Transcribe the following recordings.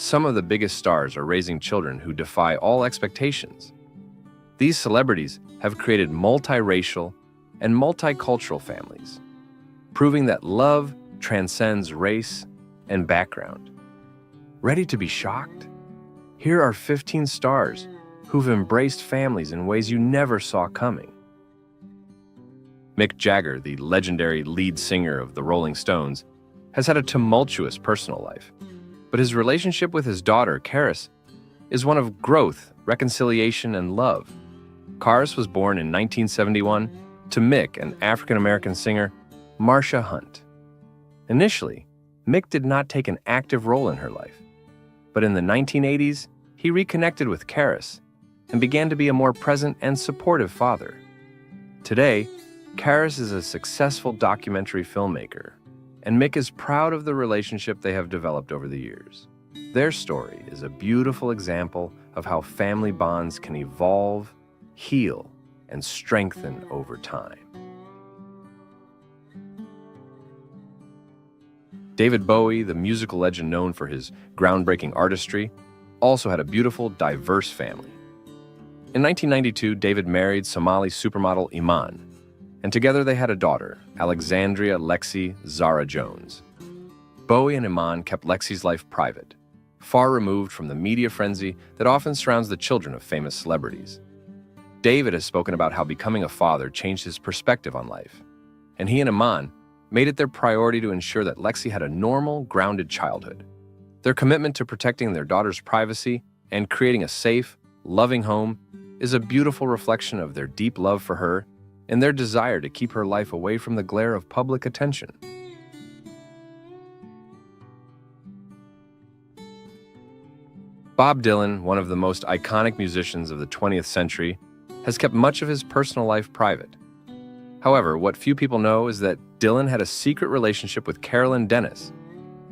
some of the biggest stars are raising children who defy all expectations. These celebrities have created multiracial and multicultural families, proving that love transcends race and background. Ready to be shocked? Here are 15 stars who've embraced families in ways you never saw coming. Mick Jagger, the legendary lead singer of the Rolling Stones, has had a tumultuous personal life, but his relationship with his daughter, Karis, is one of growth, reconciliation, and love. Karis was born in 1971 to Mick and African-American singer Marsha Hunt. Initially, Mick did not take an active role in her life, but in the 1980s, he reconnected with Karis and began to be a more present and supportive father. Today, Karis is a successful documentary filmmaker, and Mick is proud of the relationship they have developed over the years. Their story is a beautiful example of how family bonds can evolve, heal, and strengthen over time. David Bowie, the musical legend known for his groundbreaking artistry, also had a beautiful, diverse family. In 1992, David married Somali supermodel Iman, and together they had a daughter, Alexandria Lexi Zara Jones. Bowie and Iman kept Lexi's life private, far removed from the media frenzy that often surrounds the children of famous celebrities. David has spoken about how becoming a father changed his perspective on life, and he and Iman made it their priority to ensure that Lexi had a normal, grounded childhood. Their commitment to protecting their daughter's privacy and creating a safe, loving home is a beautiful reflection of their deep love for her and their desire to keep her life away from the glare of public attention. Bob Dylan, one of the most iconic musicians of the 20th century, has kept much of his personal life private. However, what few people know is that Dylan had a secret relationship with Carolyn Dennis,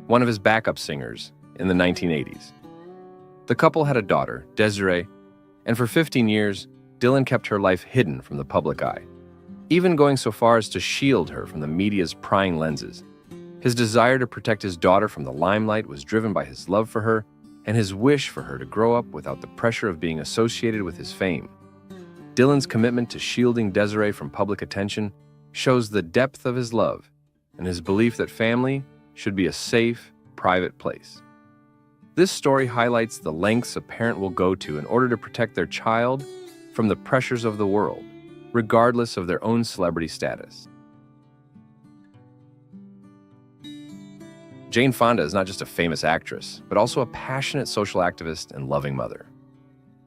one of his backup singers in the 1980s. The couple had a daughter, Desiree, and for 15 years, Dylan kept her life hidden from the public eye, even going so far as to shield her from the media's prying lenses. His desire to protect his daughter from the limelight was driven by his love for her and his wish for her to grow up without the pressure of being associated with his fame. Dylan's commitment to shielding Desiree from public attention shows the depth of his love and his belief that family should be a safe, private place. This story highlights the lengths a parent will go to in order to protect their child from the pressures of the world, regardless of their own celebrity status. Jane Fonda is not just a famous actress, but also a passionate social activist and loving mother.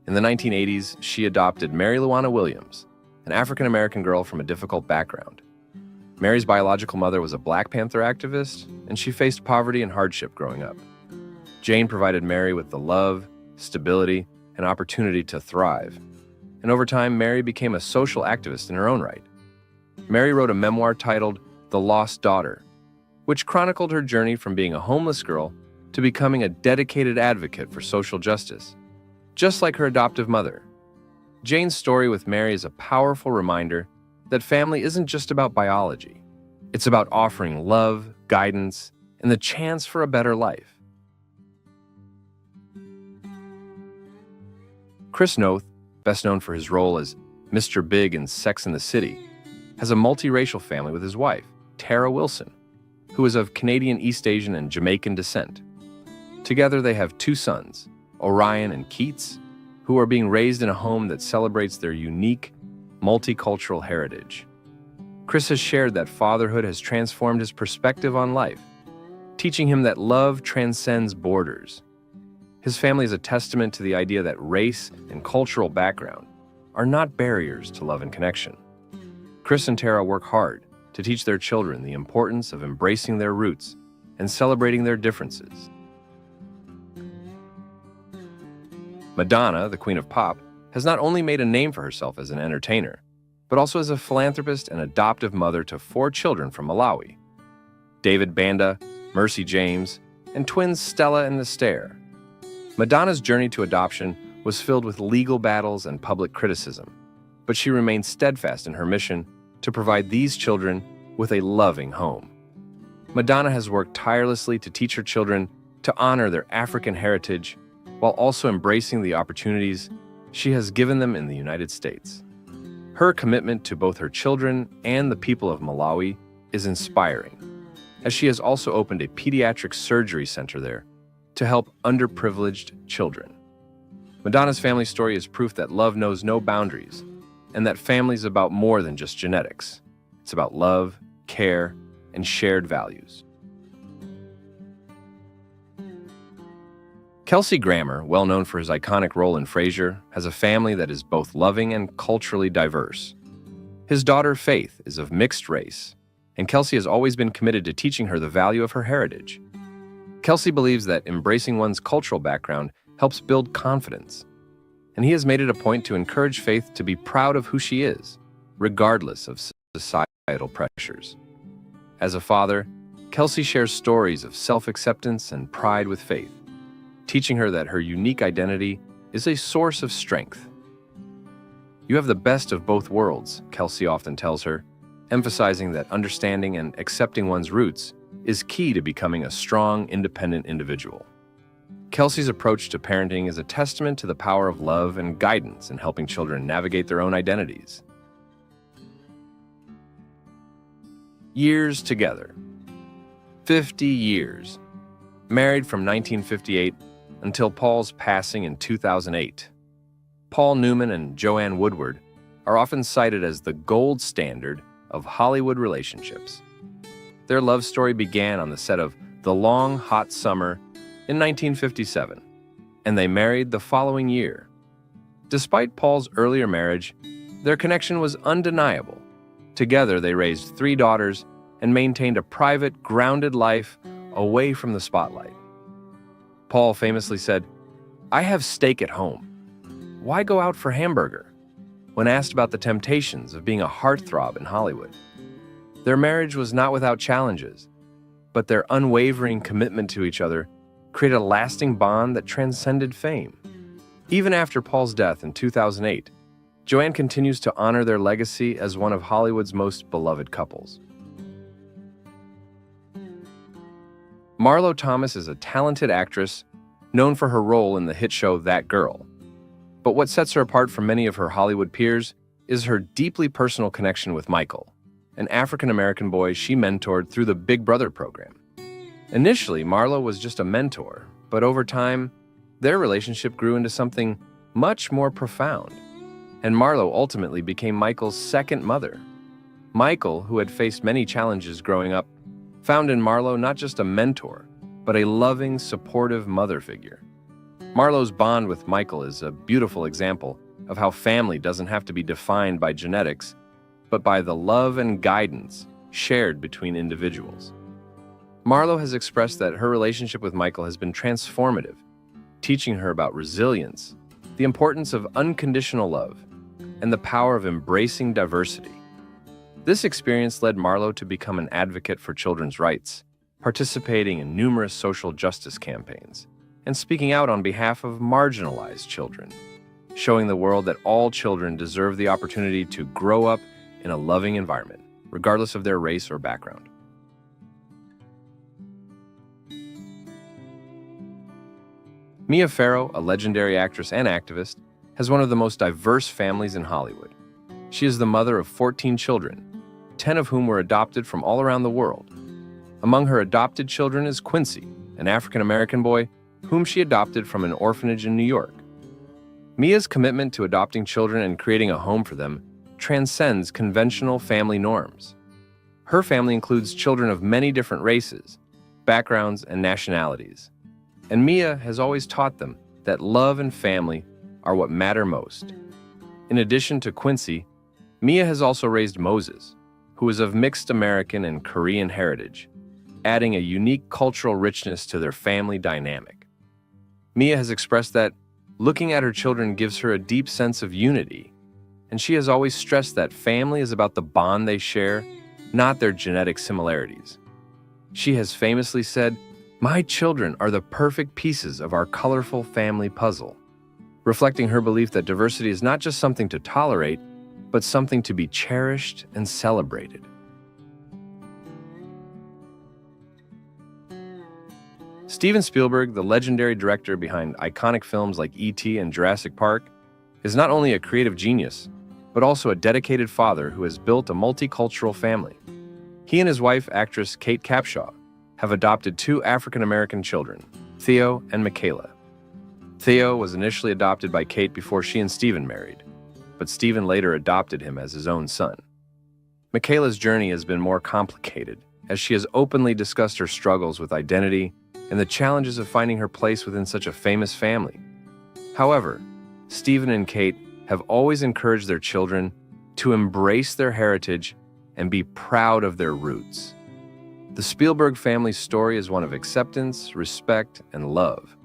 In the 1980s, she adopted Mary Luana Williams, an African-American girl from a difficult background. Mary's biological mother was a Black Panther activist, and she faced poverty and hardship growing up. Jane provided Mary with the love, stability, and opportunity to thrive. And over time, Mary became a social activist in her own right. Mary wrote a memoir titled The Lost Daughter, which chronicled her journey from being a homeless girl to becoming a dedicated advocate for social justice, just like her adoptive mother. Jane's story with Mary is a powerful reminder that family isn't just about biology. It's about offering love, guidance, and the chance for a better life. Chris Noth, best known for his role as Mr. Big in Sex and the City, has a multiracial family with his wife, Tara Wilson, who is of Canadian, East Asian, and Jamaican descent. Together they have two sons, Orion and Keats, who are being raised in a home that celebrates their unique, multicultural heritage. Chris has shared that fatherhood has transformed his perspective on life, teaching him that love transcends borders. His family is a testament to the idea that race and cultural background are not barriers to love and connection. Chris and Tara work hard to teach their children the importance of embracing their roots and celebrating their differences. Madonna, the Queen of Pop, has not only made a name for herself as an entertainer, but also as a philanthropist and adoptive mother to 4 children from Malawi: David Banda, Mercy James, and twins Stella and Astaire. Madonna's journey to adoption was filled with legal battles and public criticism, but she remained steadfast in her mission to provide these children with a loving home. Madonna has worked tirelessly to teach her children to honor their African heritage while also embracing the opportunities she has given them in the United States. Her commitment to both her children and the people of Malawi is inspiring, as she has also opened a pediatric surgery center there to help underprivileged children. Madonna's family story is proof that love knows no boundaries and that family is about more than just genetics. It's about love, care, and shared values. Kelsey Grammer, well known for his iconic role in Frasier, has a family that is both loving and culturally diverse. His daughter, Faith, is of mixed race, and Kelsey has always been committed to teaching her the value of her heritage. Kelsey believes that embracing one's cultural background helps build confidence, and he has made it a point to encourage Faith to be proud of who she is, regardless of societal pressures. As a father, Kelsey shares stories of self-acceptance and pride with Faith, teaching her that her unique identity is a source of strength. "You have the best of both worlds," Kelsey often tells her, emphasizing that understanding and accepting one's roots is key to becoming a strong, independent individual. Kelsey's approach to parenting is a testament to the power of love and guidance in helping children navigate their own identities. Years together. 50 years. Married from 1958 until Paul's passing in 2008. Paul Newman and Joanne Woodward are often cited as the gold standard of Hollywood relationships. Their love story began on the set of The Long, Hot Summer in 1957, and they married the following year. Despite Paul's earlier marriage, their connection was undeniable. Together, they raised 3 daughters and maintained a private, grounded life away from the spotlight. Paul famously said, "I have steak at home. Why go out for hamburger?" when asked about the temptations of being a heartthrob in Hollywood. Their marriage was not without challenges, but their unwavering commitment to each other created a lasting bond that transcended fame. Even after Paul's death in 2008, Joanne continues to honor their legacy as one of Hollywood's most beloved couples. Marlo Thomas is a talented actress known for her role in the hit show That Girl. But what sets her apart from many of her Hollywood peers is her deeply personal connection with Michael, an African-American boy she mentored through the Big Brother program. Initially, Marlo was just a mentor, but over time, their relationship grew into something much more profound, and Marlo ultimately became Michael's second mother. Michael, who had faced many challenges growing up, found in Marlo not just a mentor, but a loving, supportive mother figure. Marlo's bond with Michael is a beautiful example of how family doesn't have to be defined by genetics, but by the love and guidance shared between individuals. Marlo has expressed that her relationship with Michael has been transformative, teaching her about resilience, the importance of unconditional love, and the power of embracing diversity. This experience led Marlo to become an advocate for children's rights, participating in numerous social justice campaigns, and speaking out on behalf of marginalized children, showing the world that all children deserve the opportunity to grow up in a loving environment, regardless of their race or background. Mia Farrow, a legendary actress and activist, has one of the most diverse families in Hollywood. She is the mother of 14 children, 10 of whom were adopted from all around the world. Among her adopted children is Quincy, an African-American boy whom she adopted from an orphanage in New York. Mia's commitment to adopting children and creating a home for them transcends conventional family norms. Her family includes children of many different races, backgrounds, and nationalities. And Mia has always taught them that love and family are what matter most. In addition to Quincy, Mia has also raised Moses, who is of mixed American and Korean heritage, adding a unique cultural richness to their family dynamic. Mia has expressed that looking at her children gives her a deep sense of unity, and she has always stressed that family is about the bond they share, not their genetic similarities. She has famously said, "My children are the perfect pieces of our colorful family puzzle," reflecting her belief that diversity is not just something to tolerate, but something to be cherished and celebrated. Steven Spielberg, the legendary director behind iconic films like E.T. and Jurassic Park, is not only a creative genius, but also a dedicated father who has built a multicultural family. He and his wife, actress Kate Capshaw, have adopted two African-American children, Theo and Michaela. Theo was initially adopted by Kate before she and Steven married, but Steven later adopted him as his own son. Michaela's journey has been more complicated, as she has openly discussed her struggles with identity and the challenges of finding her place within such a famous family. However, Steven and Kate have always encouraged their children to embrace their heritage and be proud of their roots. The Spielberg family's story is one of acceptance, respect, and love,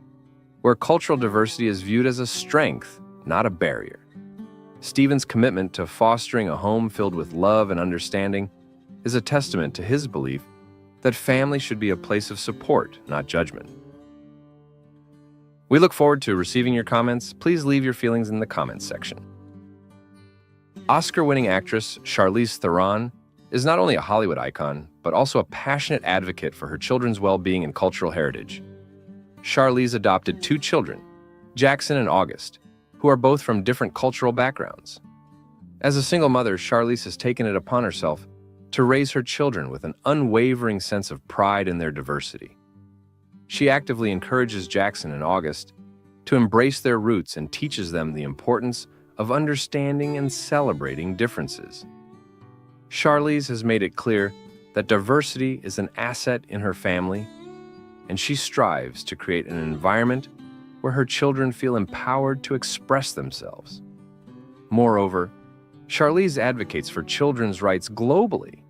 where cultural diversity is viewed as a strength, not a barrier. Steven's commitment to fostering a home filled with love and understanding is a testament to his belief that family should be a place of support, not judgment. We look forward to receiving your comments. Please leave your feelings in the comments section. Oscar-winning actress Charlize Theron is not only a Hollywood icon, but also a passionate advocate for her children's well-being and cultural heritage. Charlize adopted two children, Jackson and August, who are both from different cultural backgrounds. As a single mother, Charlize has taken it upon herself to raise her children with an unwavering sense of pride in their diversity. She actively encourages Jackson and August to embrace their roots and teaches them the importance of understanding and celebrating differences. Charlize has made it clear that diversity is an asset in her family, and she strives to create an environment where her children feel empowered to express themselves. Moreover, Charlize advocates for children's rights globally,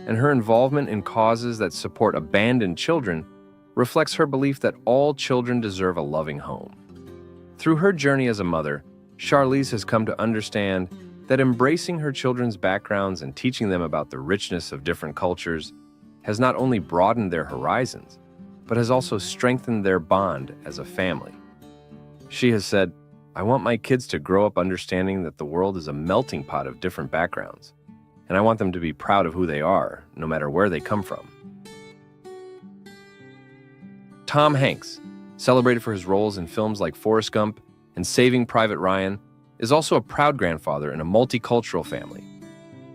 and her involvement in causes that support abandoned children reflects her belief that all children deserve a loving home. Through her journey as a mother, Charlize has come to understand that embracing her children's backgrounds and teaching them about the richness of different cultures has not only broadened their horizons, but has also strengthened their bond as a family. She has said, "I want my kids to grow up understanding that the world is a melting pot of different backgrounds, and I want them to be proud of who they are, no matter where they come from." Tom Hanks, celebrated for his roles in films like Forrest Gump and Saving Private Ryan, is also a proud grandfather in a multicultural family.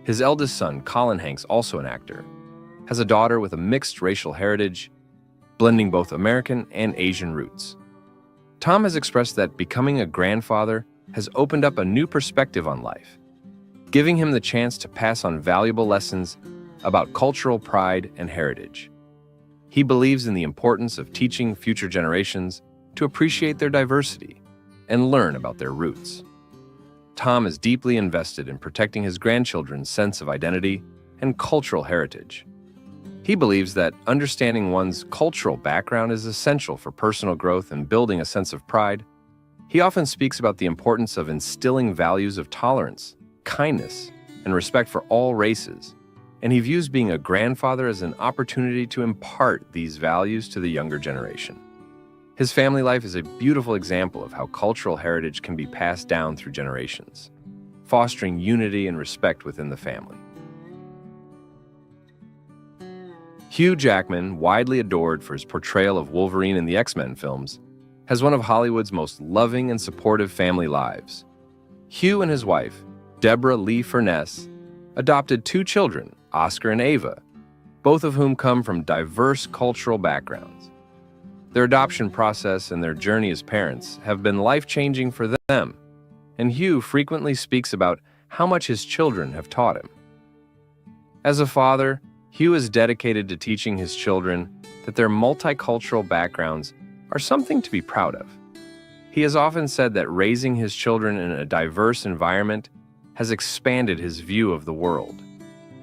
His eldest son, Colin Hanks, also an actor, has a daughter with a mixed racial heritage, blending both American and Asian roots. Tom has expressed that becoming a grandfather has opened up a new perspective on life, giving him the chance to pass on valuable lessons about cultural pride and heritage. He believes in the importance of teaching future generations to appreciate their diversity and learn about their roots. Tom is deeply invested in protecting his grandchildren's sense of identity and cultural heritage. He believes that understanding one's cultural background is essential for personal growth and building a sense of pride. He often speaks about the importance of instilling values of tolerance, kindness, and respect for all races, and he views being a grandfather as an opportunity to impart these values to the younger generation. His family life is a beautiful example of how cultural heritage can be passed down through generations, fostering unity and respect within the family. Hugh Jackman, widely adored for his portrayal of Wolverine in the X-Men films, has one of Hollywood's most loving and supportive family lives. Hugh and his wife, Deborah Lee Furness, adopted two children, Oscar and Ava, both of whom come from diverse cultural backgrounds. Their adoption process and their journey as parents have been life-changing for them, and Hugh frequently speaks about how much his children have taught him. As a father, Hugh is dedicated to teaching his children that their multicultural backgrounds are something to be proud of. He has often said that raising his children in a diverse environment has expanded his view of the world,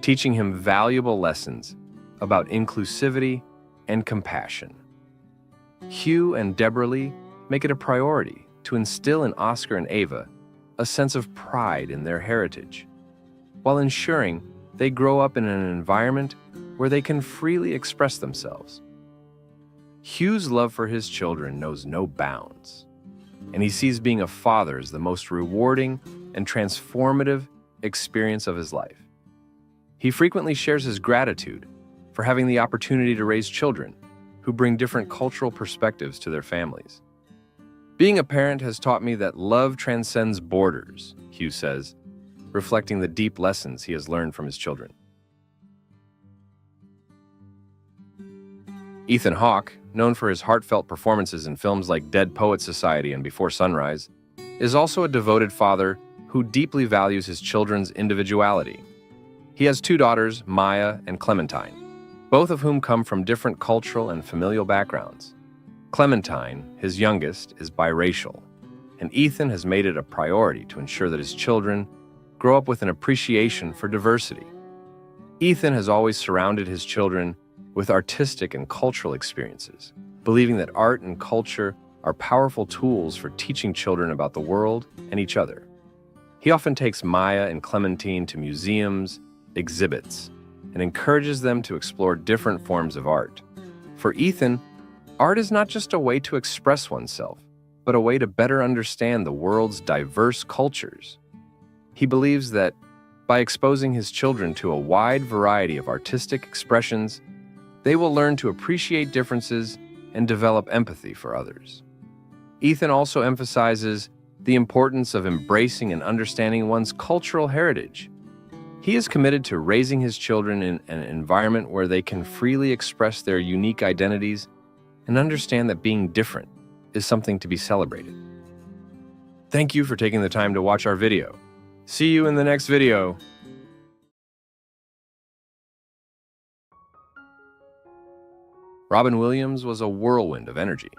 teaching him valuable lessons about inclusivity and compassion. Hugh and Deborah Lee make it a priority to instill in Oscar and Ava a sense of pride in their heritage, while ensuring they grow up in an environment where they can freely express themselves. Hugh's love for his children knows no bounds, and he sees being a father as the most rewarding and transformative experience of his life. He frequently shares his gratitude for having the opportunity to raise children who bring different cultural perspectives to their families. Being a parent has taught me that love transcends borders, Hugh says, reflecting the deep lessons he has learned from his children. Ethan Hawke, known for his heartfelt performances in films like Dead Poets Society and Before Sunrise, is also a devoted father who deeply values his children's individuality. He has two daughters, Maya and Clementine, both of whom come from different cultural and familial backgrounds. Clementine, his youngest, is biracial, and Ethan has made it a priority to ensure that his children grow up with an appreciation for diversity. Ethan has always surrounded his children with artistic and cultural experiences, believing that art and culture are powerful tools for teaching children about the world and each other. He often takes Maya and Clementine to museums, exhibits, and encourages them to explore different forms of art. For Ethan, art is not just a way to express oneself, but a way to better understand the world's diverse cultures. He believes that by exposing his children to a wide variety of artistic expressions, they will learn to appreciate differences and develop empathy for others. Ethan also emphasizes the importance of embracing and understanding one's cultural heritage. He is committed to raising his children in an environment where they can freely express their unique identities and understand that being different is something to be celebrated. Thank you for taking the time to watch our video. See you in the next video. Robin Williams was a whirlwind of energy,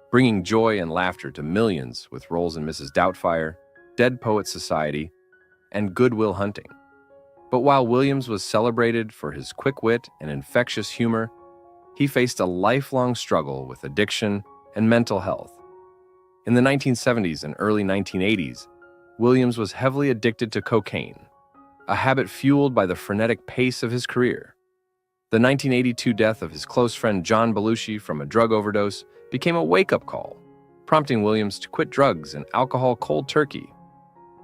bringing joy and laughter to millions with roles in Mrs. Doubtfire, Dead Poets Society, and Good Will Hunting. But while Williams was celebrated for his quick wit and infectious humor, he faced a lifelong struggle with addiction and mental health. In the 1970s and early 1980s, Williams was heavily addicted to cocaine, a habit fueled by the frenetic pace of his career. The 1982 death of his close friend John Belushi from a drug overdose became a wake-up call, prompting Williams to quit drugs and alcohol cold turkey.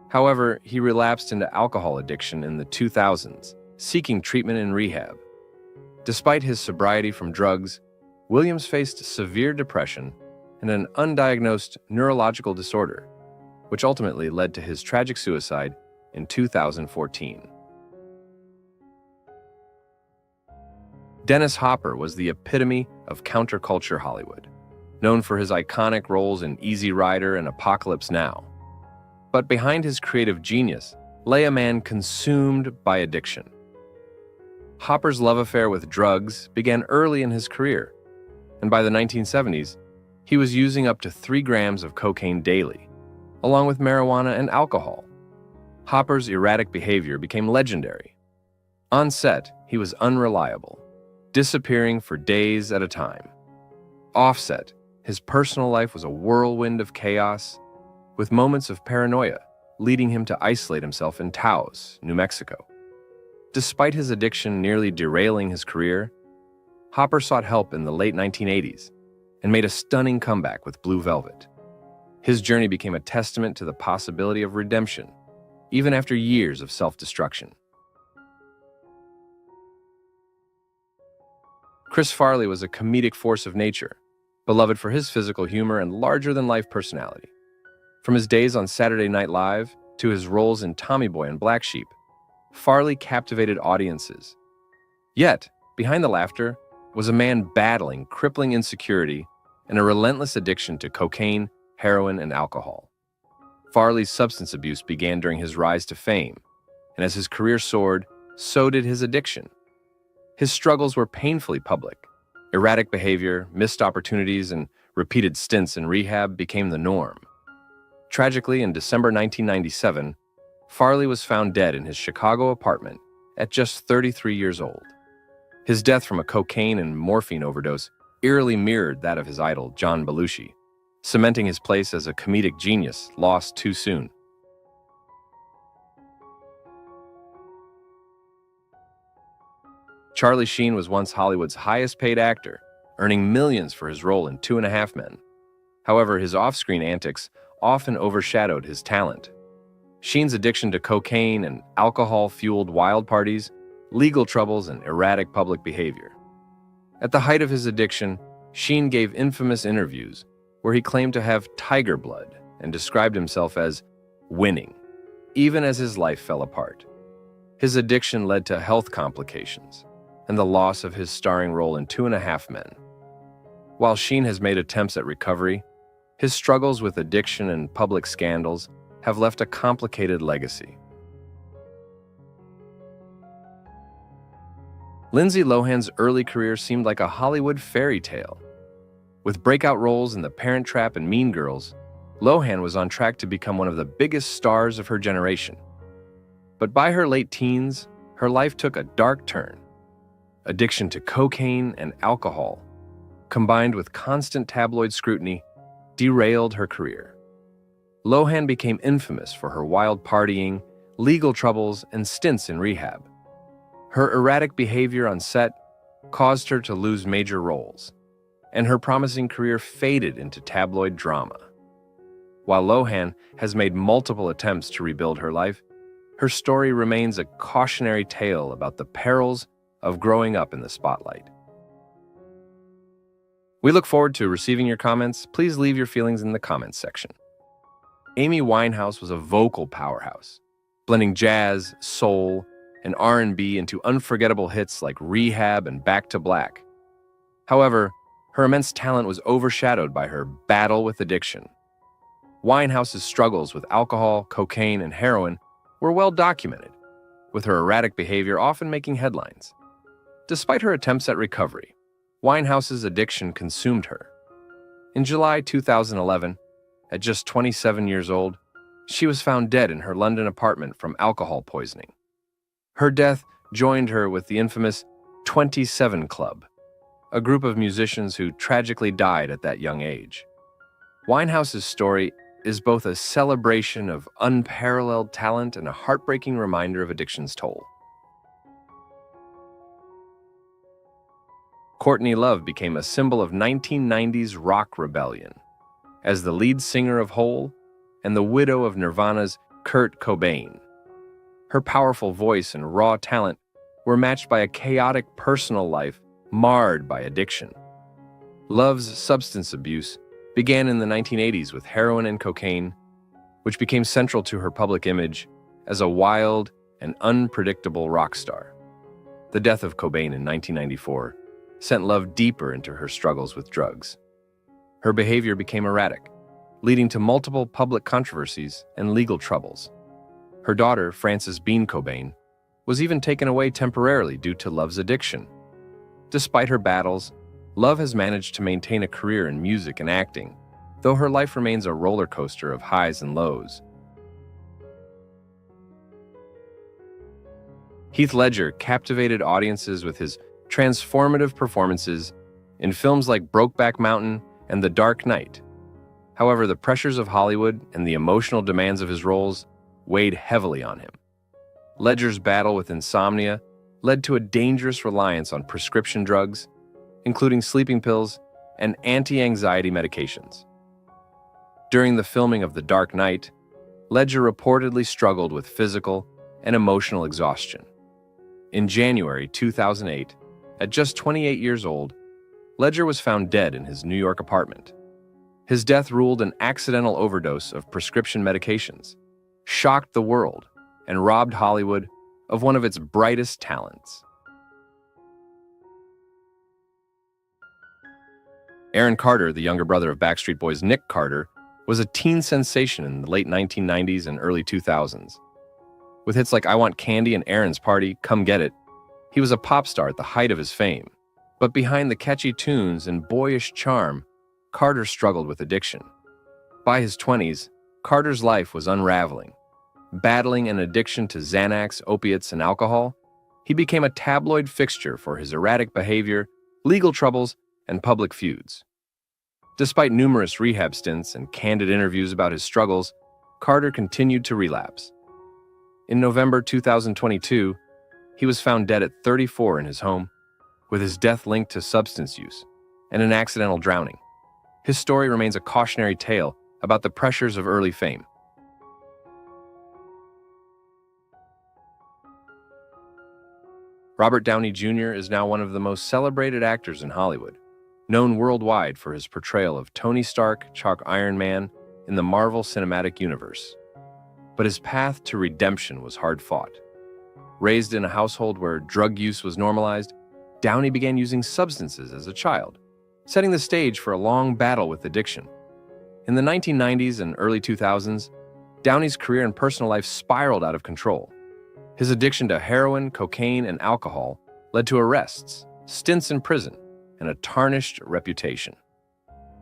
However, he relapsed into alcohol addiction in the 2000s, seeking treatment and rehab. Despite his sobriety from drugs, Williams faced severe depression and an undiagnosed neurological disorder, which ultimately led to his tragic suicide in 2014. Dennis Hopper was the epitome of counterculture Hollywood, known for his iconic roles in Easy Rider and Apocalypse Now. But behind his creative genius lay a man consumed by addiction. Hopper's love affair with drugs began early in his career, and by the 1970s, he was using up to 3 grams of cocaine daily, along with marijuana and alcohol. Hopper's erratic behavior became legendary. On set, he was unreliable, disappearing for days at a time. Off-set, his personal life was a whirlwind of chaos, with moments of paranoia leading him to isolate himself in Taos, New Mexico. Despite his addiction nearly derailing his career, Hopper sought help in the late 1980s and made a stunning comeback with Blue Velvet. His journey became a testament to the possibility of redemption, even after years of self-destruction. Chris Farley was a comedic force of nature, beloved for his physical humor and larger-than-life personality. From his days on Saturday Night Live to his roles in Tommy Boy and Black Sheep, Farley captivated audiences. Yet, behind the laughter was a man battling crippling insecurity and a relentless addiction to cocaine, heroin, and alcohol. Farley's substance abuse began during his rise to fame, and as his career soared, so did his addiction. His struggles were painfully public. Erratic behavior, missed opportunities, and repeated stints in rehab became the norm. Tragically, in December 1997, Farley was found dead in his Chicago apartment at just 33 years old. His death from a cocaine and morphine overdose eerily mirrored that of his idol, John Belushi, cementing his place as a comedic genius lost too soon. Charlie Sheen was once Hollywood's highest-paid actor, earning millions for his role in 2.5 Men. However, his off-screen antics often overshadowed his talent. Sheen's addiction to cocaine and alcohol-fueled wild parties, legal troubles, and erratic public behavior. At the height of his addiction, Sheen gave infamous interviews where he claimed to have tiger blood and described himself as winning, even as his life fell apart. His addiction led to health complications and the loss of his starring role in 2.5 Men. While Sheen has made attempts at recovery, his struggles with addiction and public scandals have left a complicated legacy. Lindsay Lohan's early career seemed like a Hollywood fairy tale. With breakout roles in The Parent Trap and Mean Girls, Lohan was on track to become one of the biggest stars of her generation. But by her late teens, her life took a dark turn. Addiction to cocaine and alcohol, combined with constant tabloid scrutiny, derailed her career. Lohan became infamous for her wild partying, legal troubles, and stints in rehab. Her erratic behavior on set caused her to lose major roles, and her promising career faded into tabloid drama. While Lohan has made multiple attempts to rebuild her life, her story remains a cautionary tale about the perils of growing up in the spotlight. We look forward to receiving your comments. Please leave your feelings in the comments section. Amy Winehouse was a vocal powerhouse, blending jazz, soul, and R&B into unforgettable hits like Rehab and Back to Black. However, her immense talent was overshadowed by her battle with addiction. Winehouse's struggles with alcohol, cocaine, and heroin were well documented, with her erratic behavior often making headlines. Despite her attempts at recovery, Winehouse's addiction consumed her. In July 2011, at just 27 years old, she was found dead in her London apartment from alcohol poisoning. Her death joined her with the infamous 27 Club, a group of musicians who tragically died at that young age. Winehouse's story is both a celebration of unparalleled talent and a heartbreaking reminder of addiction's toll. Courtney Love became a symbol of 1990s rock rebellion. As the lead singer of Hole and the widow of Nirvana's Kurt Cobain, her powerful voice and raw talent were matched by a chaotic personal life marred by addiction. Love's substance abuse began in the 1980s with heroin and cocaine, which became central to her public image as a wild and unpredictable rock star. The death of Cobain in 1994 sent Love deeper into her struggles with drugs. Her behavior became erratic, leading to multiple public controversies and legal troubles. Her daughter, Frances Bean Cobain, was even taken away temporarily due to Love's addiction. Despite her battles, Love has managed to maintain a career in music and acting, though her life remains a roller coaster of highs and lows. Heath Ledger captivated audiences with his transformative performances in films like Brokeback Mountain and The Dark Knight. However, the pressures of Hollywood and the emotional demands of his roles weighed heavily on him. Ledger's battle with insomnia led to a dangerous reliance on prescription drugs, including sleeping pills and anti-anxiety medications. During the filming of The Dark Knight, Ledger reportedly struggled with physical and emotional exhaustion. In January 2008, at just 28 years old, Ledger was found dead in his New York apartment. His death, ruled an accidental overdose of prescription medications, shocked the world and robbed Hollywood of one of its brightest talents. Aaron Carter, the younger brother of Backstreet Boys' Nick Carter, was a teen sensation in the late 1990s and early 2000s. With hits like I Want Candy and Aaron's Party, Come Get It, he was a pop star at the height of his fame. But behind the catchy tunes and boyish charm, Carter struggled with addiction. By his 20s, Carter's life was unraveling. Battling an addiction to Xanax, opiates, and alcohol, he became a tabloid fixture for his erratic behavior, legal troubles, and public feuds. Despite numerous rehab stints and candid interviews about his struggles, Carter continued to relapse. In November 2022, he was found dead at 34 in his home, with his death linked to substance use and an accidental drowning. His story remains a cautionary tale about the pressures of early fame. Robert Downey Jr. is now one of the most celebrated actors in Hollywood. known worldwide for his portrayal of Tony Stark, Chalk Iron Man, in the Marvel Cinematic Universe. But his path to redemption was hard-fought. Raised in a household where drug use was normalized, Downey began using substances as a child, setting the stage for a long battle with addiction. In the 1990s and early 2000s, Downey's career and personal life spiraled out of control. His addiction to heroin, cocaine, and alcohol led to arrests, stints in prison, and a tarnished reputation.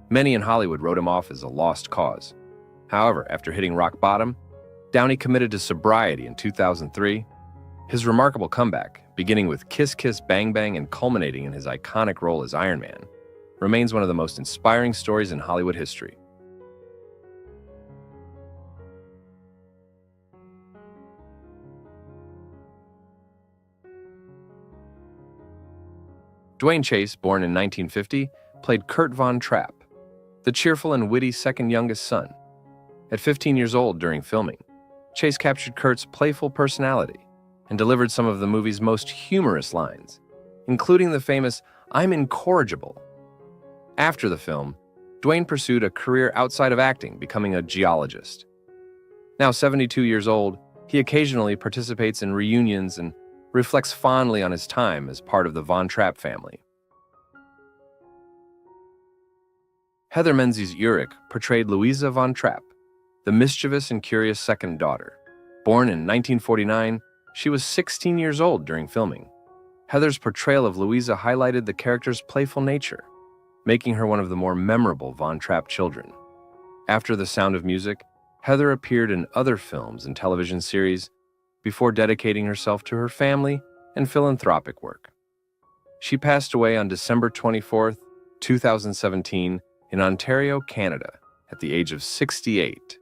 Many in Hollywood wrote him off as a lost cause. However, after hitting rock bottom, Downey committed to sobriety in 2003. His remarkable comeback, beginning with Kiss Kiss Bang Bang and culminating in his iconic role as Iron Man, remains one of the most inspiring stories in Hollywood history. Dwayne Chase, born in 1950, played Kurt Von Trapp, the cheerful and witty second youngest son. At 15 years old during filming, Chase captured Kurt's playful personality and delivered some of the movie's most humorous lines, including the famous "I'm incorrigible." After the film, Dwayne pursued a career outside of acting, becoming a geologist. Now 72 years old, he occasionally participates in reunions and reflects fondly on his time as part of the Von Trapp family. Heather Menzies-Urich portrayed Louisa Von Trapp, the mischievous and curious second daughter. Born in 1949, she was 16 years old during filming. Heather's portrayal of Louisa highlighted the character's playful nature, making her one of the more memorable Von Trapp children. After The Sound of Music, Heather appeared in other films and television series before dedicating herself to her family and philanthropic work. She passed away on December 24, 2017, in Ontario, Canada, at the age of 68.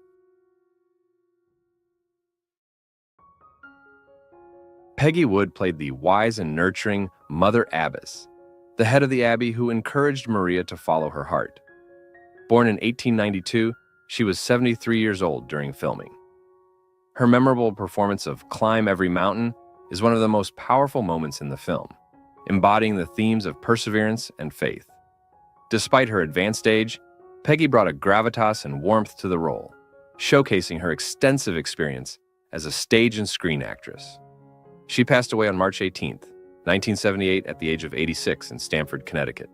Peggy Wood played the wise and nurturing Mother Abbess, the head of the abbey who encouraged Maria to follow her heart. Born in 1892, she was 73 years old during filming. Her memorable performance of "Climb Every Mountain" is one of the most powerful moments in the film, embodying the themes of perseverance and faith. Despite her advanced age, Peggy brought a gravitas and warmth to the role, showcasing her extensive experience as a stage and screen actress. She passed away on March 18, 1978, at the age of 86 in Stamford, Connecticut.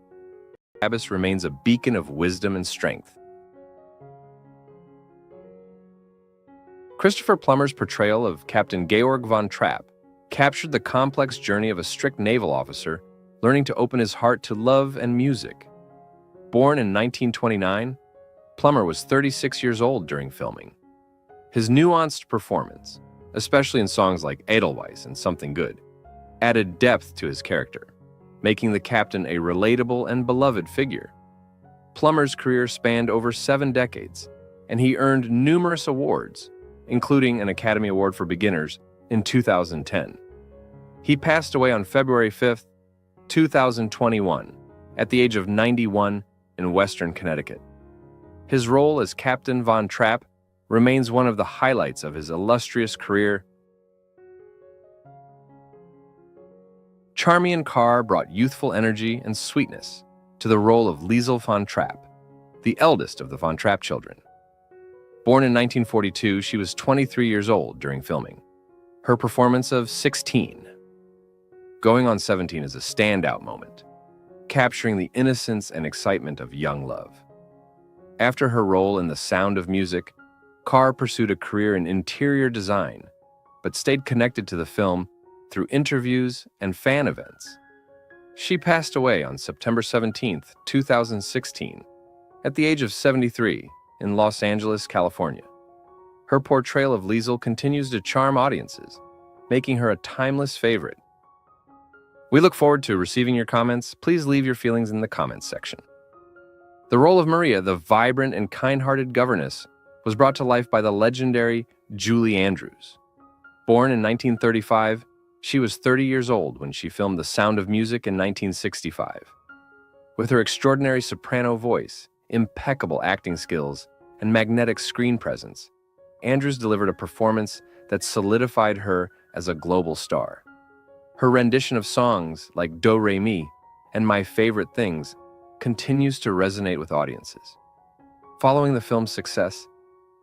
Abbess remains a beacon of wisdom and strength. Christopher Plummer's portrayal of Captain Georg von Trapp captured the complex journey of a strict naval officer learning to open his heart to love and music. Born in 1929, Plummer was 36 years old during filming. His nuanced performance, especially in songs like Edelweiss and Something Good, added depth to his character, making the captain a relatable and beloved figure. Plummer's career spanned over 7 decades, and he earned numerous awards, including an Academy Award for Beginners in 2010. He passed away on February 5, 2021, at the age of 91 in Western Connecticut. His role as Captain Von Trapp remains one of the highlights of his illustrious career. Charmian Carr brought youthful energy and sweetness to the role of Liesel Von Trapp, the eldest of the Von Trapp children. Born in 1942, she was 23 years old during filming. Her performance of 16, going on 17, is a standout moment, capturing the innocence and excitement of young love. After her role in The Sound of Music, Carr pursued a career in interior design, but stayed connected to the film through interviews and fan events. She passed away on September 17, 2016, at the age of 73 in Los Angeles, California. Her portrayal of Liesel continues to charm audiences, making her a timeless favorite. We look forward to receiving your comments. Please leave your feelings in the comments section. The role of Maria, the vibrant and kind-hearted governess, was brought to life by the legendary Julie Andrews. Born in 1935, she was 30 years old when she filmed The Sound of Music in 1965. With her extraordinary soprano voice, impeccable acting skills, and magnetic screen presence, Andrews delivered a performance that solidified her as a global star. Her rendition of songs like Do Re Mi and My Favorite Things continues to resonate with audiences. Following the film's success,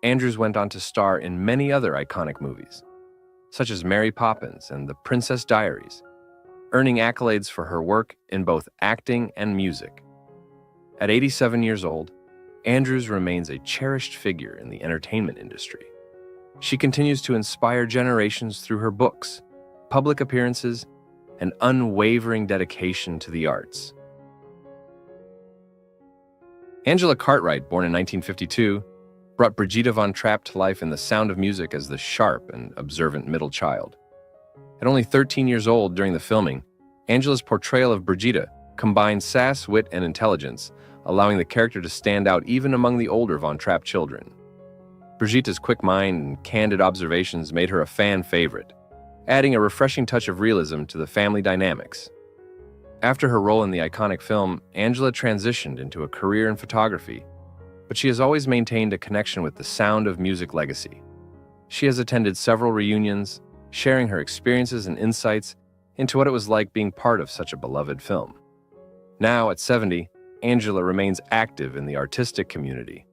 Andrews went on to star in many other iconic movies, such as Mary Poppins and The Princess Diaries, earning accolades for her work in both acting and music. At 87 years old, Andrews remains a cherished figure in the entertainment industry. She continues to inspire generations through her books, public appearances, and unwavering dedication to the arts. Angela Cartwright, born in 1952, brought Brigitte von Trapp to life in The Sound of Music as the sharp and observant middle child. At only 13 years old during the filming, Angela's portrayal of Brigitte combined sass, wit, and intelligence, allowing the character to stand out even among the older von Trapp children. Brigitte's quick mind and candid observations made her a fan favorite, adding a refreshing touch of realism to the family dynamics. After her role in the iconic film, Angela transitioned into a career in photography, but she has always maintained a connection with the Sound of Music legacy. She has attended several reunions, sharing her experiences and insights into what it was like being part of such a beloved film. Now, at 70, Angela remains active in the artistic community,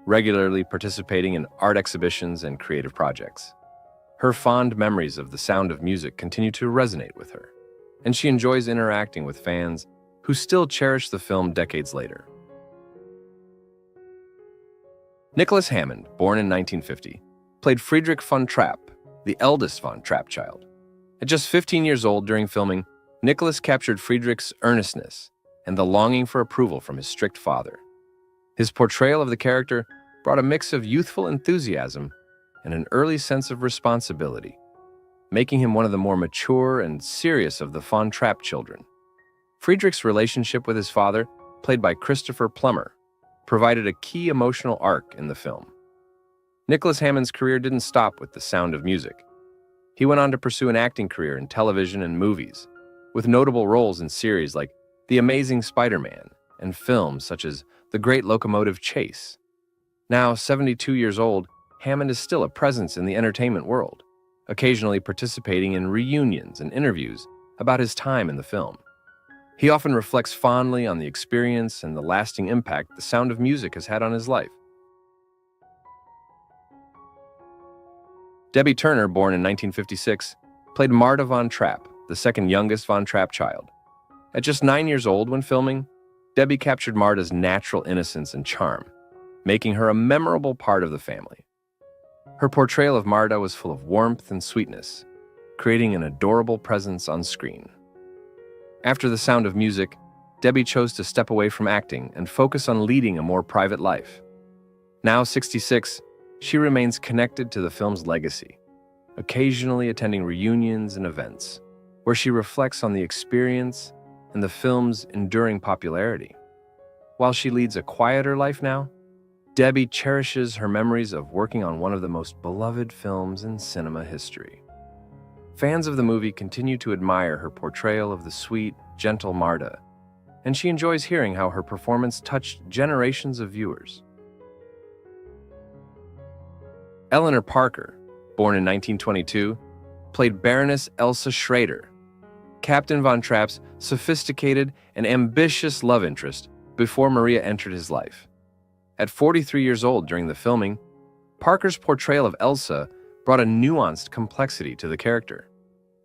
regularly participating in art exhibitions and creative projects. Her fond memories of The Sound of Music continue to resonate with her, and she enjoys interacting with fans who still cherish the film decades later. Nicholas Hammond, born in 1950, played Friedrich von Trapp, the eldest von Trapp child. At just 15 years old during filming, Nicholas captured Friedrich's earnestness and the longing for approval from his strict father. His portrayal of the character brought a mix of youthful enthusiasm and an early sense of responsibility, making him one of the more mature and serious of the von Trapp children. Friedrich's relationship with his father, played by Christopher Plummer, provided a key emotional arc in the film. Nicholas Hammond's career didn't stop with The Sound of Music. He went on to pursue an acting career in television and movies, with notable roles in series like The Amazing Spider-Man and films such as The Great Locomotive Chase. Now 72 years old, Hammond is still a presence in the entertainment world, occasionally participating in reunions and interviews about his time in the film. He often reflects fondly on the experience and the lasting impact The Sound of Music has had on his life. Debbie Turner, born in 1956, played Marta von Trapp, the second youngest von Trapp child. At just 9 years old when filming, Debbie captured Marta's natural innocence and charm, making her a memorable part of the family. Her portrayal of Marta was full of warmth and sweetness, creating an adorable presence on screen. After The Sound of Music, Debbie chose to step away from acting and focus on leading a more private life. Now 66, she remains connected to the film's legacy, occasionally attending reunions and events, where she reflects on the experience and the film's enduring popularity. While she leads a quieter life now, Debbie cherishes her memories of working on one of the most beloved films in cinema history. Fans of the movie continue to admire her portrayal of the sweet, gentle Marta, and she enjoys hearing how her performance touched generations of viewers. Eleanor Parker, born in 1922, played Baroness Elsa Schrader, Captain von Trapp's sophisticated and ambitious love interest before Maria entered his life. At 43 years old during the filming, Parker's portrayal of Elsa brought a nuanced complexity to the character.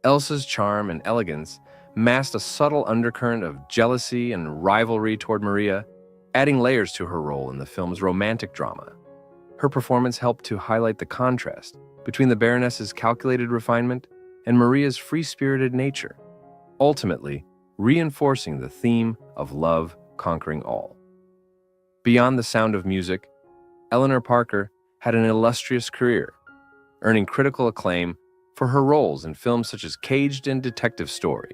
Elsa's charm and elegance masked a subtle undercurrent of jealousy and rivalry toward Maria, adding layers to her role in the film's romantic drama. Her performance helped to highlight the contrast between the Baroness's calculated refinement and Maria's free-spirited nature, ultimately reinforcing the theme of love conquering all. Beyond The Sound of Music, Eleanor Parker had an illustrious career, earning critical acclaim for her roles in films such as Caged and Detective Story.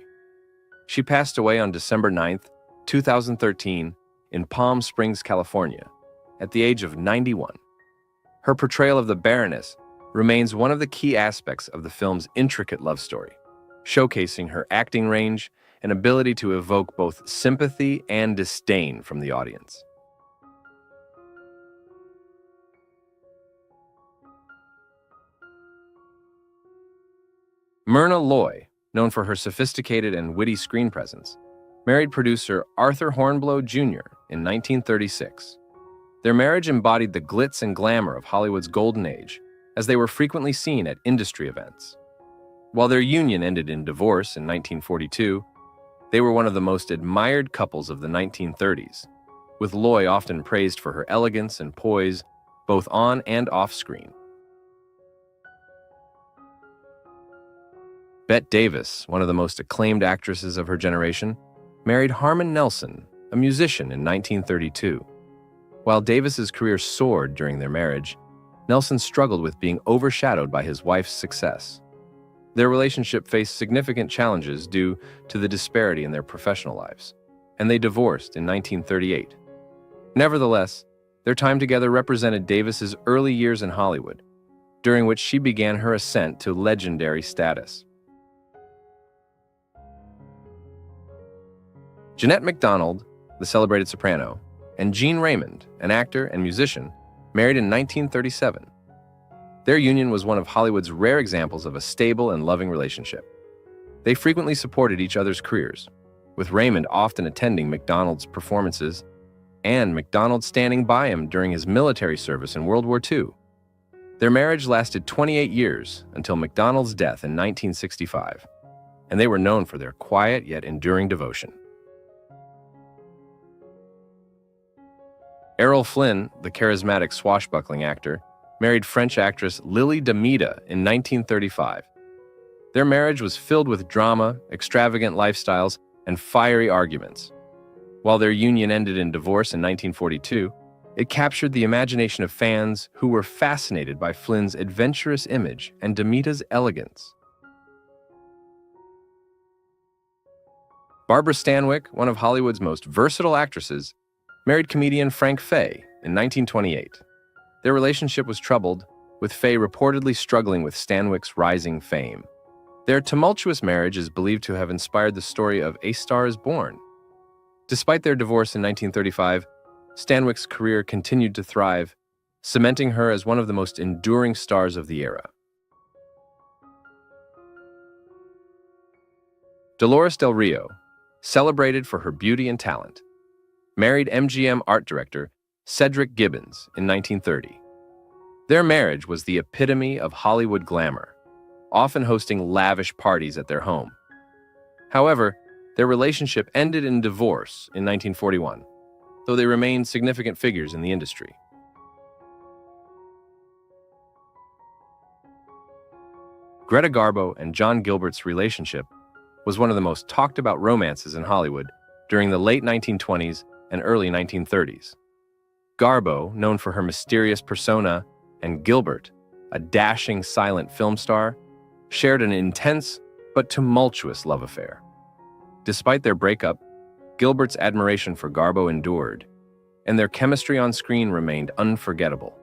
She passed away on December 9, 2013, in Palm Springs, California, at the age of 91. Her portrayal of the Baroness remains one of the key aspects of the film's intricate love story, showcasing her acting range and ability to evoke both sympathy and disdain from the audience. Myrna Loy, known for her sophisticated and witty screen presence, married producer Arthur Hornblow Jr. in 1936. Their marriage embodied the glitz and glamour of Hollywood's golden age, as they were frequently seen at industry events. While their union ended in divorce in 1942, they were one of the most admired couples of the 1930s, with Loy often praised for her elegance and poise, both on and off screen. Bette Davis, one of the most acclaimed actresses of her generation, married Harmon Nelson, a musician, in 1932. While Davis's career soared during their marriage, Nelson struggled with being overshadowed by his wife's success. Their relationship faced significant challenges due to the disparity in their professional lives, and they divorced in 1938. Nevertheless, their time together represented Davis's early years in Hollywood, during which she began her ascent to legendary status. Jeanette MacDonald, the celebrated soprano, and Gene Raymond, an actor and musician, married in 1937. Their union was one of Hollywood's rare examples of a stable and loving relationship. They frequently supported each other's careers, with Raymond often attending MacDonald's performances and MacDonald standing by him during his military service in World War II. Their marriage lasted 28 years until MacDonald's death in 1965, and they were known for their quiet yet enduring devotion. Errol Flynn, the charismatic swashbuckling actor, married French actress Lily Damita in 1935. Their marriage was filled with drama, extravagant lifestyles, and fiery arguments. While their union ended in divorce in 1942, it captured the imagination of fans who were fascinated by Flynn's adventurous image and Damita's elegance. Barbara Stanwyck, one of Hollywood's most versatile actresses, married comedian Frank Fay in 1928. Their relationship was troubled, with Fay reportedly struggling with Stanwyck's rising fame. Their tumultuous marriage is believed to have inspired the story of A Star is Born. Despite their divorce in 1935, Stanwyck's career continued to thrive, cementing her as one of the most enduring stars of the era. Dolores Del Rio, celebrated for her beauty and talent, married MGM art director Cedric Gibbons in 1930. Their marriage was the epitome of Hollywood glamour, often hosting lavish parties at their home. However, their relationship ended in divorce in 1941, though they remained significant figures in the industry. Greta Garbo and John Gilbert's relationship was one of the most talked about romances in Hollywood during the late 1920s and early 1930s. Garbo, known for her mysterious persona, and Gilbert, a dashing silent film star, shared an intense but tumultuous love affair. Despite their breakup, Gilbert's admiration for Garbo endured, and their chemistry on screen remained unforgettable.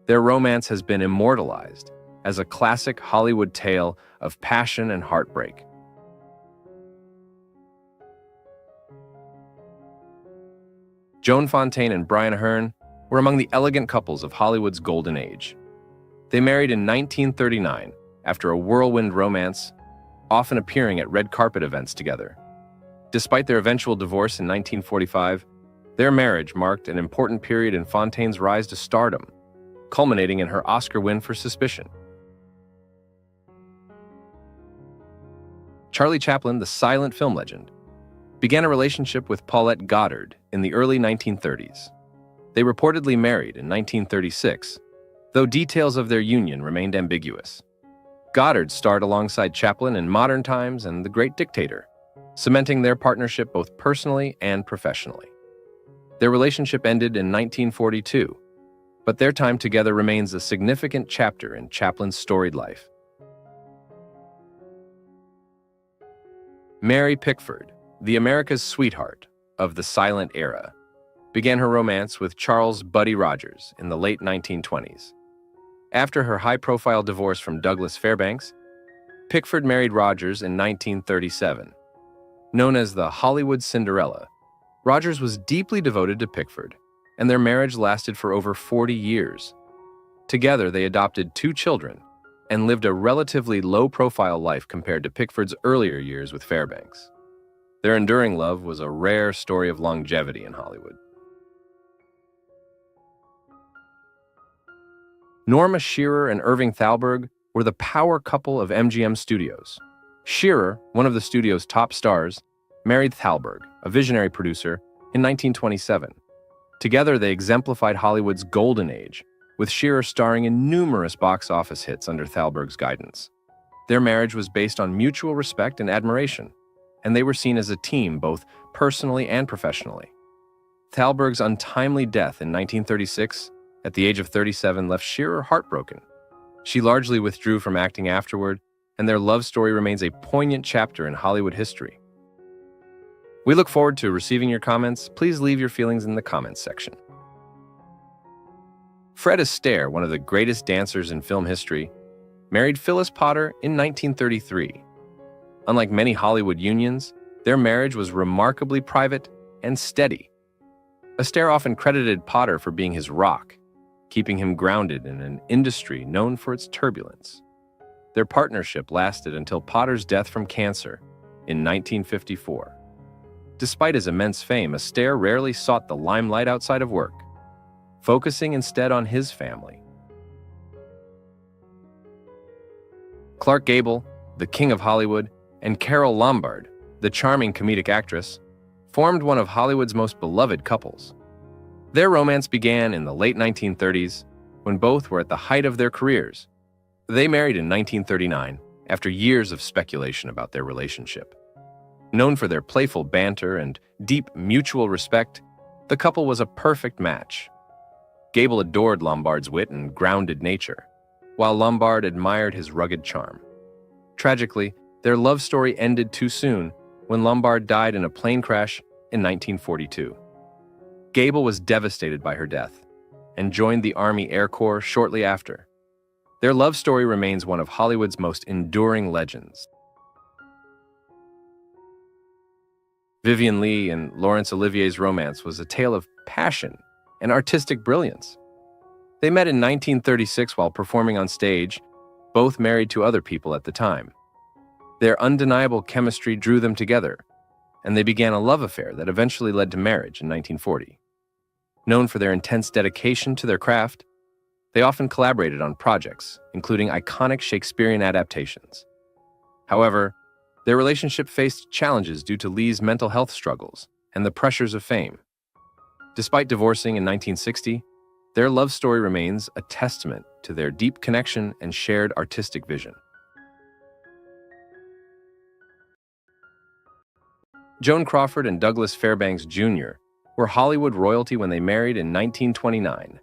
Their romance has been immortalized as a classic Hollywood tale of passion and heartbreak. Joan Fontaine and Brian Aherne were among the elegant couples of Hollywood's golden age. They married in 1939 after a whirlwind romance, often appearing at red carpet events together. Despite their eventual divorce in 1945, their marriage marked an important period in Fontaine's rise to stardom, culminating in her Oscar win for Suspicion. Charlie Chaplin, the silent film legend, began a relationship with Paulette Goddard in the early 1930s. They reportedly married in 1936, though details of their union remained ambiguous. Goddard starred alongside Chaplin in Modern Times and The Great Dictator, cementing their partnership both personally and professionally. Their relationship ended in 1942, but their time together remains a significant chapter in Chaplin's storied life. Mary Pickford, the America's sweetheart of the silent era, began her romance with Charles Buddy Rogers in the late 1920s. After her high-profile divorce from Douglas Fairbanks, Pickford married Rogers in 1937. Known as the Hollywood Cinderella, Rogers was deeply devoted to Pickford, and their marriage lasted for over 40 years. Together, they adopted 2 children and lived a relatively low-profile life compared to Pickford's earlier years with Fairbanks. Their enduring love was a rare story of longevity in Hollywood. Norma Shearer and Irving Thalberg were the power couple of MGM Studios. Shearer, one of the studio's top stars, married Thalberg, a visionary producer, in 1927. Together, they exemplified Hollywood's golden age, with Shearer starring in numerous box office hits under Thalberg's guidance. Their marriage was based on mutual respect and admiration, and they were seen as a team both personally and professionally. Thalberg's untimely death in 1936, at the age of 37, left Shearer heartbroken. She largely withdrew from acting afterward, and their love story remains a poignant chapter in Hollywood history. We look forward to receiving your comments. Please leave your feelings in the comments section. Fred Astaire, one of the greatest dancers in film history, married Phyllis Potter in 1933. Unlike many Hollywood unions, their marriage was remarkably private and steady. Astaire often credited Potter for being his rock, keeping him grounded in an industry known for its turbulence. Their partnership lasted until Potter's death from cancer in 1954. Despite his immense fame, Astaire rarely sought the limelight outside of work, focusing instead on his family. Clark Gable, the king of Hollywood, and Carole Lombard, the charming comedic actress, formed one of Hollywood's most beloved couples. Their romance began in the late 1930s, when both were at the height of their careers. They married in 1939, after years of speculation about their relationship. Known for their playful banter and deep mutual respect, the couple was a perfect match. Gable adored Lombard's wit and grounded nature, while Lombard admired his rugged charm. Tragically, their love story ended too soon when Lombard died in a plane crash in 1942. Gable was devastated by her death and joined the Army Air Corps shortly after. Their love story remains one of Hollywood's most enduring legends. Vivien Leigh and Laurence Olivier's romance was a tale of passion and artistic brilliance. They met in 1936 while performing on stage, both married to other people at the time. Their undeniable chemistry drew them together, and they began a love affair that eventually led to marriage in 1940. Known for their intense dedication to their craft, they often collaborated on projects, including iconic Shakespearean adaptations. However, their relationship faced challenges due to Leigh's mental health struggles and the pressures of fame. Despite divorcing in 1960, their love story remains a testament to their deep connection and shared artistic vision. Joan Crawford and Douglas Fairbanks Jr. were Hollywood royalty when they married in 1929.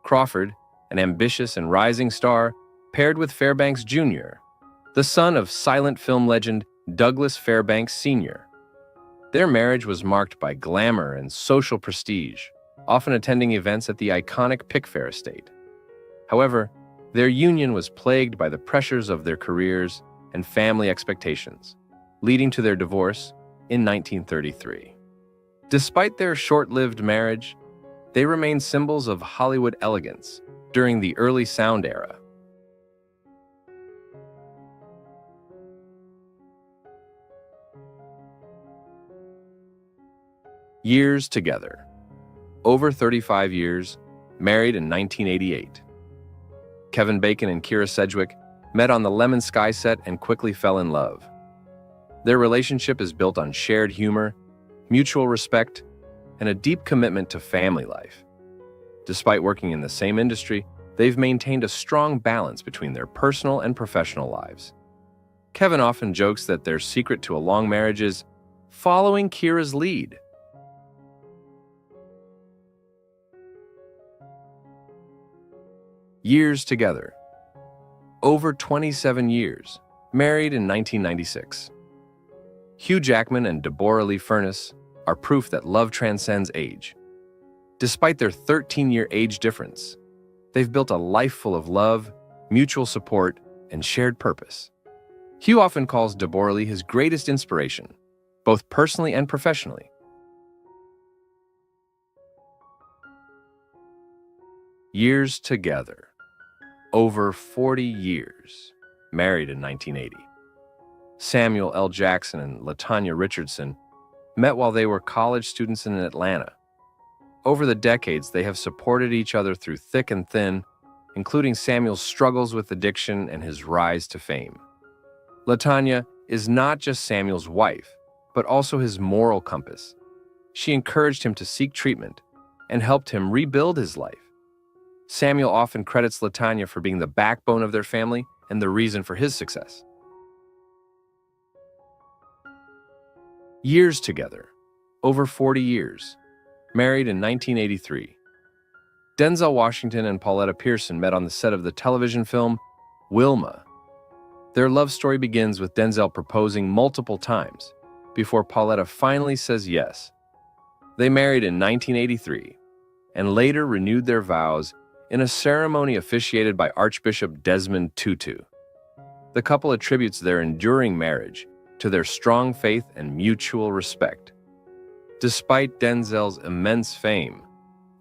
Crawford, an ambitious and rising star, paired with Fairbanks Jr., the son of silent film legend Douglas Fairbanks Sr. Their marriage was marked by glamour and social prestige, often attending events at the iconic Pickfair estate. However, their union was plagued by the pressures of their careers and family expectations, leading to their divorce in 1933. Despite their short-lived marriage, they remained symbols of Hollywood elegance during the early sound era. Years together. Over 35 years, married in 1988. Kevin Bacon and Kyra Sedgwick met on the Lemon Sky set and quickly fell in love. Their relationship is built on shared humor, mutual respect, and a deep commitment to family life. Despite working in the same industry, they've maintained a strong balance between their personal and professional lives. Kevin often jokes that their secret to a long marriage is following Kyra's lead. Years together. Over 27 years, married in 1996. Hugh Jackman and Deborah Lee Furness are proof that love transcends age. Despite their 13-year age difference, they've built a life full of love, mutual support, and shared purpose. Hugh often calls Deborah Lee his greatest inspiration, both personally and professionally. Years together. Over 40 years, married in 1980. Samuel L. Jackson and LaTanya Richardson met while they were college students in Atlanta. Over the decades, they have supported each other through thick and thin, including Samuel's struggles with addiction and his rise to fame. LaTanya is not just Samuel's wife, but also his moral compass. She encouraged him to seek treatment and helped him rebuild his life. Samuel often credits LaTanya for being the backbone of their family and the reason for his success. Years together, over 40 years, married in 1983. Denzel Washington and Pauletta Pearson met on the set of the television film Wilma. Their love story begins with Denzel proposing multiple times before Pauletta finally says yes. They married in 1983 and later renewed their vows in a ceremony officiated by Archbishop Desmond Tutu. The couple attributes their enduring marriage to their strong faith and mutual respect. Despite Denzel's immense fame,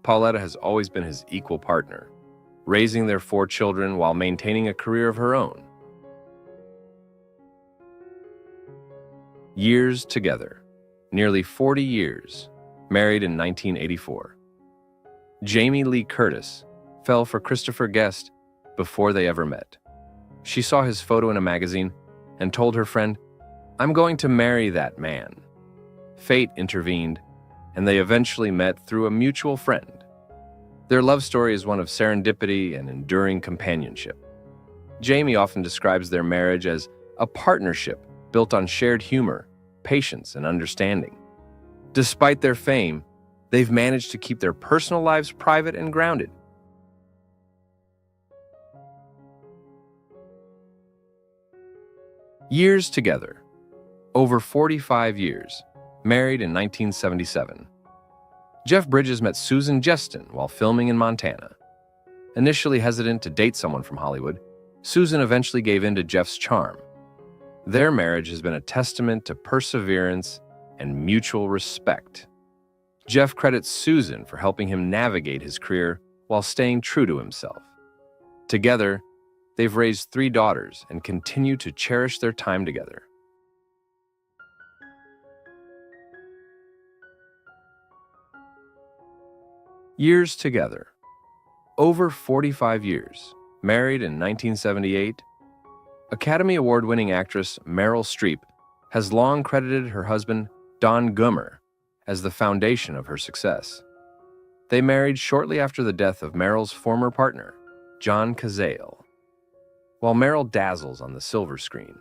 Pauletta has always been his equal partner, raising their 4 children while maintaining a career of her own. Years together, nearly 40 years, married in 1984. Jamie Lee Curtis fell for Christopher Guest before they ever met. She saw his photo in a magazine and told her friend, "I'm going to marry that man." Fate intervened, and they eventually met through a mutual friend. Their love story is one of serendipity and enduring companionship. Jamie often describes their marriage as a partnership built on shared humor, patience, and understanding. Despite their fame, they've managed to keep their personal lives private and grounded. Years together, over 45 years, married in 1977. Jeff Bridges met Susan Jeston while filming in Montana. Initially hesitant to date someone from Hollywood, Susan eventually gave in to Jeff's charm. Their marriage has been a testament to perseverance and mutual respect. Jeff credits Susan for helping him navigate his career while staying true to himself. Together, they've raised 3 daughters and continue to cherish their time together. Years together, over 45 years, married in 1978. Academy Award-winning actress Meryl Streep has long credited her husband, Don Gummer, as the foundation of her success. They married shortly after the death of Meryl's former partner, John Cazale. While Meryl dazzles on the silver screen,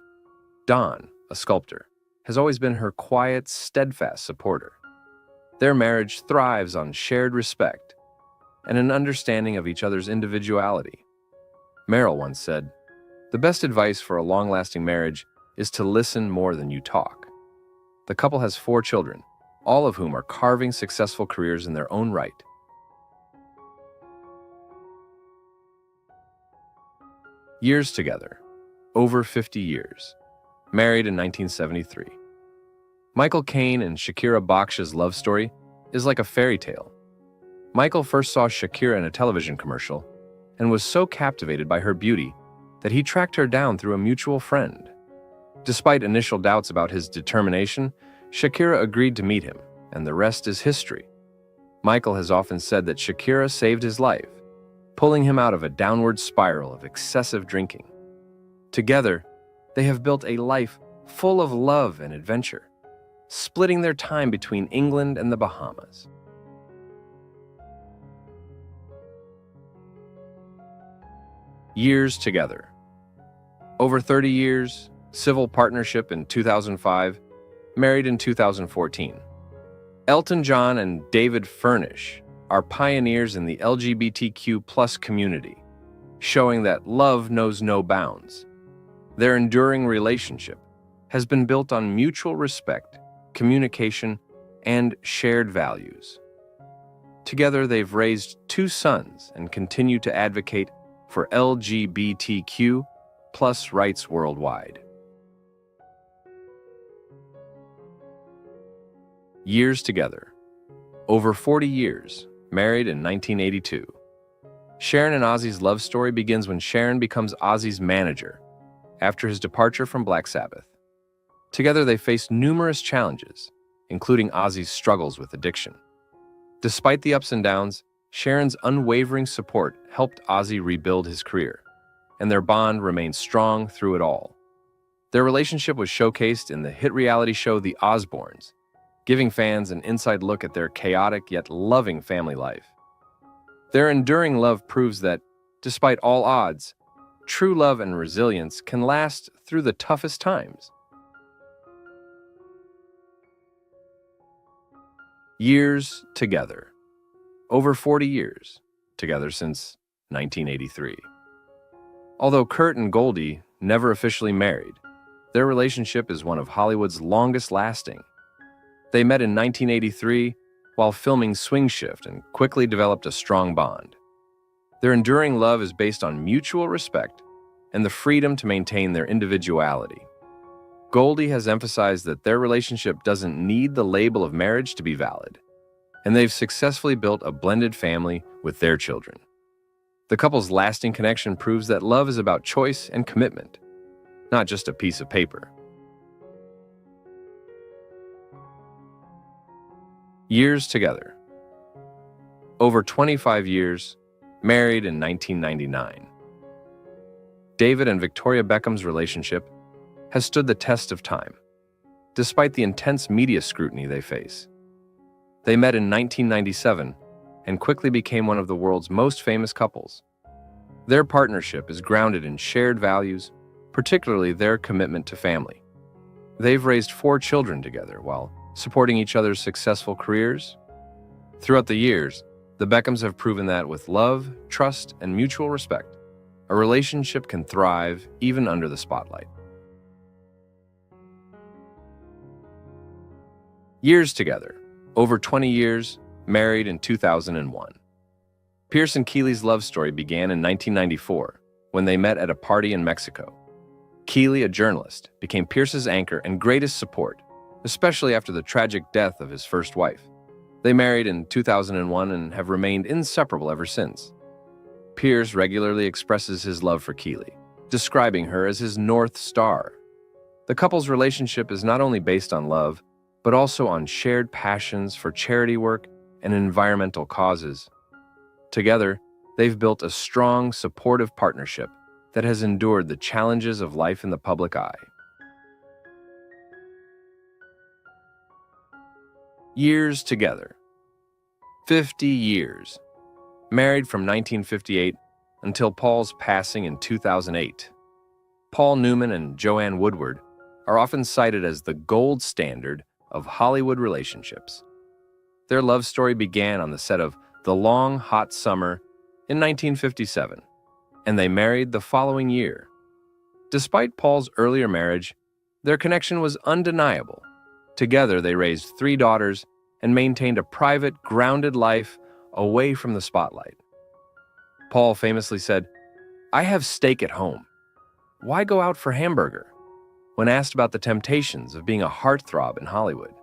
Don, a sculptor, has always been her quiet, steadfast supporter. Their marriage thrives on shared respect and an understanding of each other's individuality. Meryl once said, "The best advice for a long-lasting marriage is to listen more than you talk." The couple has 4 children, all of whom are carving successful careers in their own right. Years together, over 50 years, married in 1973. Michael Caine and Shakira Baksha's love story is like a fairy tale. Michael first saw Shakira in a television commercial and was so captivated by her beauty that he tracked her down through a mutual friend. Despite initial doubts about his determination, Shakira agreed to meet him, and the rest is history. Michael has often said that Shakira saved his life, pulling him out of a downward spiral of excessive drinking. Together, they have built a life full of love and adventure, splitting their time between England and the Bahamas. Years together. Over 30 years, civil partnership in 2005, married in 2014. Elton John and David Furnish are pioneers in the LGBTQ+ community, showing that love knows no bounds. Their enduring relationship has been built on mutual respect, communication, and shared values. Together, they've raised 2 sons and continue to advocate for LGBTQ+ rights worldwide. Years together. Over 40 years, married in 1982. Sharon and Ozzy's love story begins when Sharon becomes Ozzy's manager after his departure from Black Sabbath. Together, they faced numerous challenges, including Ozzy's struggles with addiction. Despite the ups and downs, Sharon's unwavering support helped Ozzy rebuild his career, and their bond remained strong through it all. Their relationship was showcased in the hit reality show The Osbournes, giving fans an inside look at their chaotic yet loving family life. Their enduring love proves that, despite all odds, true love and resilience can last through the toughest times. Years together. Over 40 years together since 1983. Although Kurt and Goldie never officially married, their relationship is one of Hollywood's longest lasting. They met in 1983 while filming Swing Shift and quickly developed a strong bond. Their enduring love is based on mutual respect and the freedom to maintain their individuality. Goldie has emphasized that their relationship doesn't need the label of marriage to be valid, and they've successfully built a blended family with their children. The couple's lasting connection proves that love is about choice and commitment, not just a piece of paper. Years together. Over 25 years, married in 1999. David and Victoria Beckham's relationship has stood the test of time, despite the intense media scrutiny they face. They met in 1997 and quickly became one of the world's most famous couples. Their partnership is grounded in shared values, particularly their commitment to family. They've raised 4 children together while supporting each other's successful careers. Throughout the years, the Beckhams have proven that with love, trust, and mutual respect, a relationship can thrive even under the spotlight. Years together. Over 20 years, married in 2001. Pierce and Keely's love story began in 1994 when they met at a party in Mexico. Keely, a journalist, became Pierce's anchor and greatest support, especially after the tragic death of his first wife. They married in 2001 and have remained inseparable ever since. Pierce regularly expresses his love for Keely, describing her as his North Star. The couple's relationship is not only based on love, but also on shared passions for charity work and environmental causes. Together, they've built a strong, supportive partnership that has endured the challenges of life in the public eye. Years together. 50 years. Married from 1958 until Paul's passing in 2008. Paul Newman and Joanne Woodward are often cited as the gold standard of Hollywood relationships. Their love story began on the set of The Long Hot Summer in 1957, and they married the following year. Despite Paul's earlier marriage, their connection was undeniable. Together, they raised 3 daughters and maintained a private, grounded life away from the spotlight. Paul famously said, "I have steak at home. Why go out for hamburger?" when asked about the temptations of being a heartthrob in Hollywood.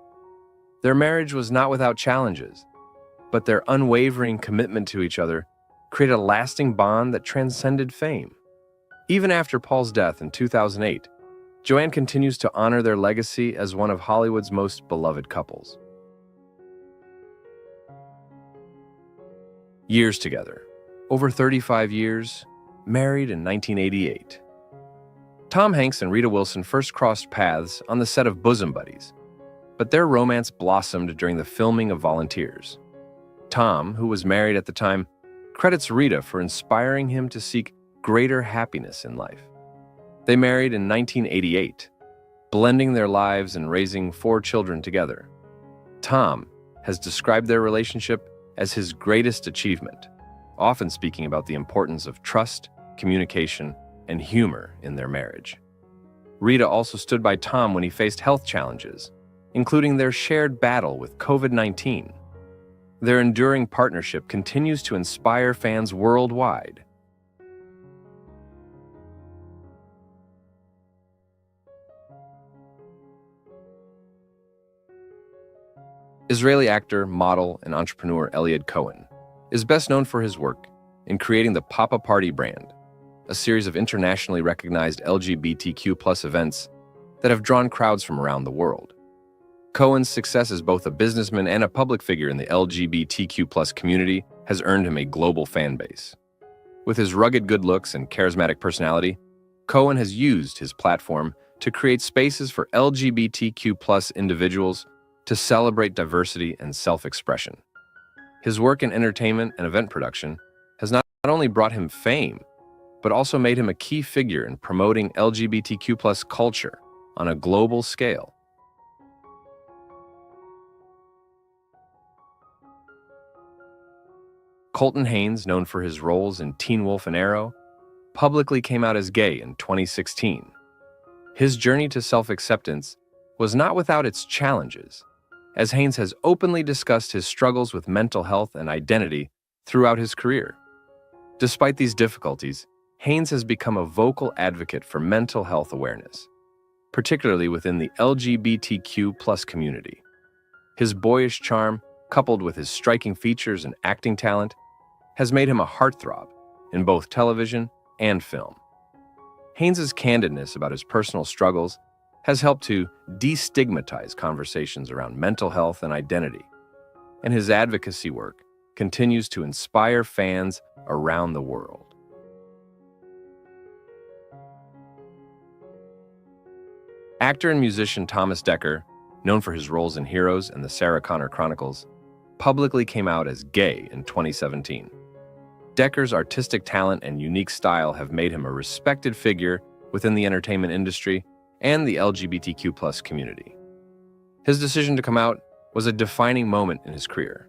Their marriage was not without challenges, but their unwavering commitment to each other created a lasting bond that transcended fame. Even after Paul's death in 2008, Joanne continues to honor their legacy as one of Hollywood's most beloved couples. Years together. Over 35 years, married in 1988. Tom Hanks and Rita Wilson first crossed paths on the set of Bosom Buddies, but their romance blossomed during the filming of Volunteers. Tom, who was married at the time, credits Rita for inspiring him to seek greater happiness in life. They married in 1988, blending their lives and raising 4 children together. Tom has described their relationship as his greatest achievement, often speaking about the importance of trust, communication, and humor in their marriage. Rita also stood by Tom when he faced health challenges, including their shared battle with COVID-19. Their enduring partnership continues to inspire fans worldwide. Israeli actor, model, and entrepreneur Eliad Cohen is best known for his work in creating the Papa Party brand, a series of internationally recognized LGBTQ+ events that have drawn crowds from around the world. Cohen's success as both a businessman and a public figure in the LGBTQ+ community has earned him a global fan base. With his rugged good looks and charismatic personality, Cohen has used his platform to create spaces for LGBTQ+ individuals to celebrate diversity and self-expression. His work in entertainment and event production has not only brought him fame, but also made him a key figure in promoting LGBTQ+ culture on a global scale. Colton Haynes, known for his roles in Teen Wolf and Arrow, publicly came out as gay in 2016. His journey to self-acceptance was not without its challenges, as Haynes has openly discussed his struggles with mental health and identity throughout his career. Despite these difficulties, Haynes has become a vocal advocate for mental health awareness, particularly within the LGBTQ+ community. His boyish charm, coupled with his striking features and acting talent, has made him a heartthrob in both television and film. Haynes' candidness about his personal struggles has helped to destigmatize conversations around mental health and identity, and his advocacy work continues to inspire fans around the world. Actor and musician Thomas Dekker, known for his roles in Heroes and the Sarah Connor Chronicles, publicly came out as gay in 2017. Dekker's artistic talent and unique style have made him a respected figure within the entertainment industry and the LGBTQ+ community. His decision to come out was a defining moment in his career,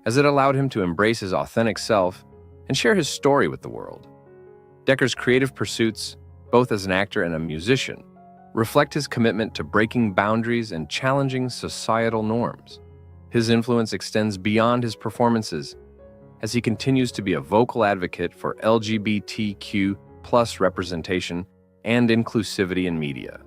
as it allowed him to embrace his authentic self and share his story with the world. Dekker's creative pursuits, both as an actor and a musician, reflect his commitment to breaking boundaries and challenging societal norms. His influence extends beyond his performances, as he continues to be a vocal advocate for LGBTQ+ representation and inclusivity in media.